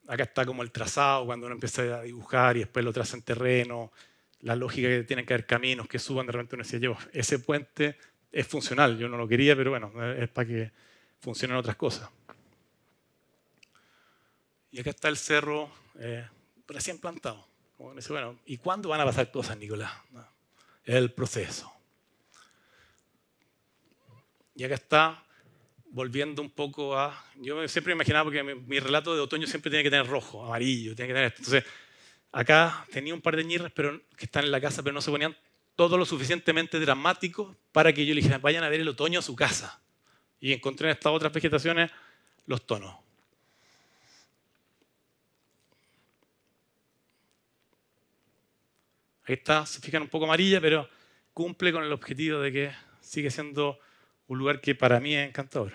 Acá está como el trazado, cuando uno empieza a dibujar y después lo traza en terreno, la lógica que tienen que haber caminos que suban, de repente uno decía, yo, ese puente es funcional, yo no lo quería, pero bueno, es para que funcionen otras cosas. Y acá está el cerro recién plantado. Como dice, bueno, ¿y cuándo van a pasar cosas, Nicolás? No, es el proceso. Y acá está, volviendo un poco a... Yo siempre me imaginaba, porque mi relato de otoño siempre tiene que tener rojo, amarillo, tiene que tener esto. Entonces, acá tenía un par de ñirres que están en la casa, pero no se ponían todo lo suficientemente dramáticos para que yo le dijera, vayan a ver el otoño a su casa. Y encontré en estas otras vegetaciones los tonos. Ahí está, se fijan un poco amarilla, pero cumple con el objetivo de que sigue siendo un lugar que para mí es encantador.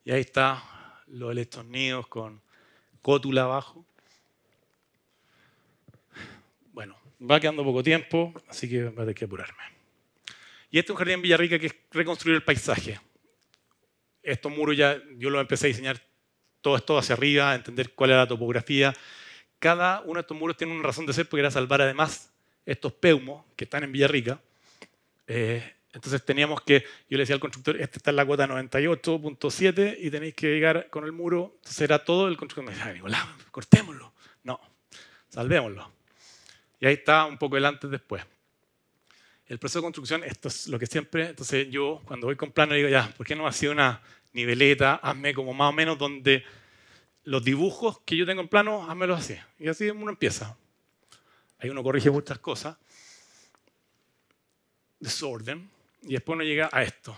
Y ahí está los electronidos con cótula abajo. Bueno, va quedando poco tiempo, así que voy a tener que apurarme. Y este es un jardín en Villarrica que es reconstruir el paisaje. Estos muros ya yo los empecé a diseñar todo esto hacia arriba, a entender cuál era la topografía. Cada uno de estos muros tiene una razón de ser, porque era salvar además estos peumos que están en Villarrica. Entonces teníamos que, yo le decía al constructor, este está en la cuota 98.7 y tenéis que llegar con el muro. Entonces era todo, el constructor me decía, Nicolás, cortémoslo. No, salvémoslo. Y ahí está un poco el antes después. El proceso de construcción, esto es lo que siempre, entonces yo cuando voy con plano digo, ya, ¿por qué no hacía una niveleta? Hazme como más o menos donde los dibujos que yo tengo en plano, házmelos así. Y así uno empieza. Ahí uno corrige muchas cosas, desorden, y después uno llega a esto.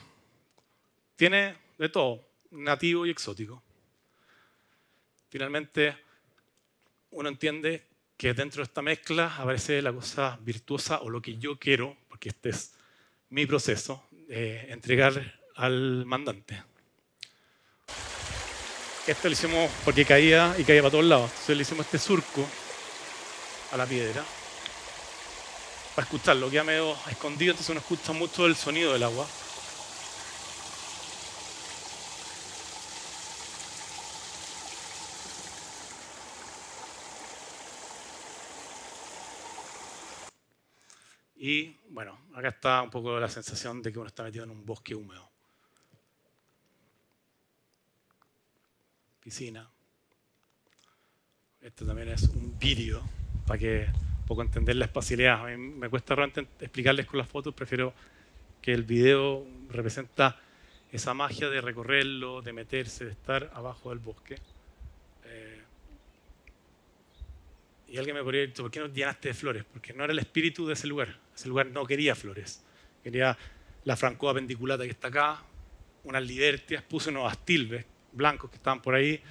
Tiene de todo, nativo y exótico. Finalmente, uno entiende que dentro de esta mezcla aparece la cosa virtuosa o lo que yo quiero, porque este es mi proceso, entregar al mandante. Esto lo hicimos porque caía y caía para todos lados. Entonces le hicimos este surco a la piedra para escucharlo, queda medio escondido, entonces uno escucha mucho el sonido del agua. Y bueno, acá está un poco la sensación de que uno está metido en un bosque húmedo. Piscina. Esto también es un vídeo para que un poco entender la espacialidad. A mí me cuesta realmente explicarles con las fotos, prefiero que el video representa esa magia de recorrerlo, de meterse, de estar abajo del bosque. Y alguien me podría decir, ¿por qué no llenaste de flores? Porque no era el espíritu de ese lugar. Ese lugar no quería flores. Quería la francoa pendiculata que está acá, unas libertias, puse unos astilbes blancos que estaban por ahí,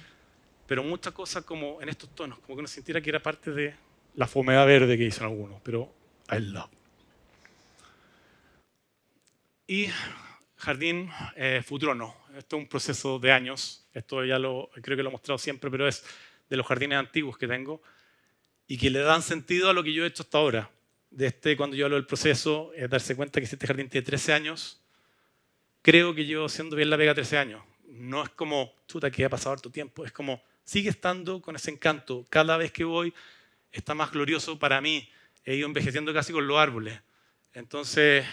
pero muchas cosas como en estos tonos, como que uno sintiera que era parte de la fomedad verde que hizo algunos, pero I love. Y jardín futrono. Esto es un proceso de años. Esto ya creo que lo he mostrado siempre, pero es de los jardines antiguos que tengo y que le dan sentido a lo que yo he hecho hasta ahora. Cuando yo hablo del proceso, es darse cuenta que si este jardín tiene 13 años, creo que llevo haciendo bien la pega 13 años. No es como, chuta, que ha pasado harto tiempo. Es como, sigue estando con ese encanto. Cada vez que voy, está más glorioso para mí. He ido envejeciendo casi con los árboles. Entonces,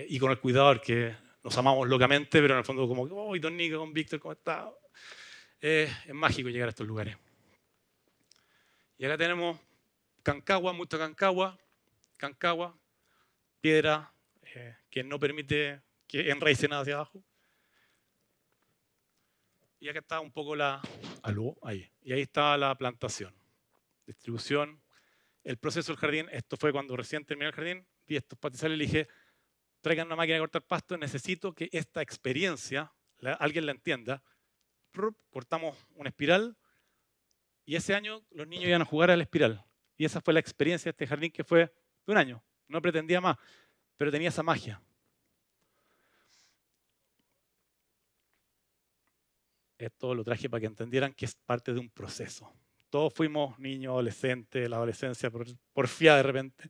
y con el cuidador, que nos amamos locamente, pero en el fondo como, oh, don Nico, don Víctor, ¿cómo está? Es mágico llegar a estos lugares. Y acá tenemos Cancagua, mucha Cancagua, piedra que no permite que enraice nada hacia abajo. Y acá está un poco ahí. Y ahí está la plantación, distribución, el proceso del jardín. Esto fue cuando recién terminé el jardín, vi estos pastizales y le dije, traigan una máquina de cortar pasto, necesito que esta experiencia alguien la entienda. Cortamos una espiral y ese año los niños iban a jugar a la espiral. Y esa fue la experiencia de este jardín que fue de un año. No pretendía más, pero tenía esa magia. Esto lo traje para que entendieran que es parte de un proceso. Todos fuimos niños, adolescentes, la adolescencia porfiada de repente,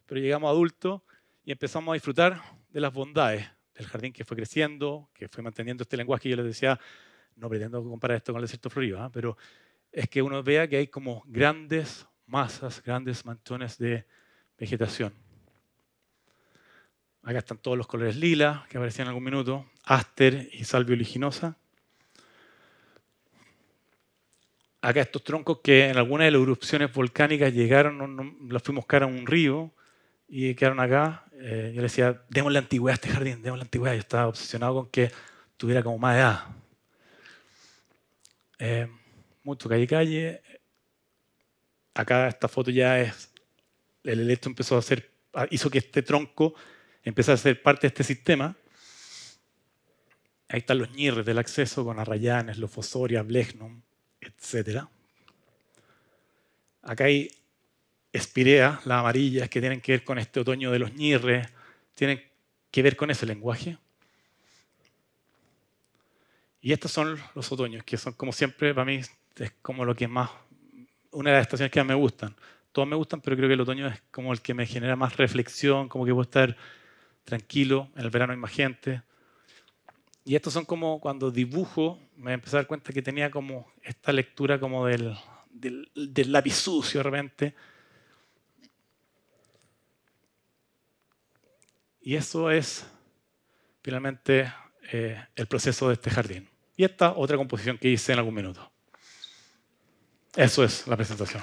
pero llegamos adultos y empezamos a disfrutar de las bondades del jardín que fue creciendo, que fue manteniendo este lenguaje que yo les decía. No pretendo comparar esto con el desierto florido, pero es que uno vea que hay como grandes masas, grandes manchones de vegetación. Acá están todos los colores lila que aparecían en algún minuto, áster y salvia oliginosa. Acá estos troncos que en alguna de las erupciones volcánicas llegaron, los fuimos a buscar a un río y quedaron acá. Yo le decía, démosle antigüedad a este jardín, démosle antigüedad. Yo estaba obsesionado con que tuviera como más edad. Mucho calle. Acá esta foto ya es, el helecho hizo que este tronco empezara a ser parte de este sistema. Ahí están los ñirres del acceso con arrayanes, lofosoria, blechnum, etc. Acá hay espirea, las amarillas, que tienen que ver con este otoño de los ñirres, tienen que ver con ese lenguaje. Y estos son los otoños, que son como siempre, para mí, es como lo que más, una de las estaciones que más me gustan. Todas me gustan, pero creo que el otoño es como el que me genera más reflexión, como que puedo estar tranquilo. En el verano hay más gente. Y estos son como cuando dibujo, me empecé a dar cuenta que tenía como esta lectura como del lápiz sucio de repente. Y eso es finalmente el proceso de este jardín. Y esta otra composición que hice en algún minuto. Eso es la presentación.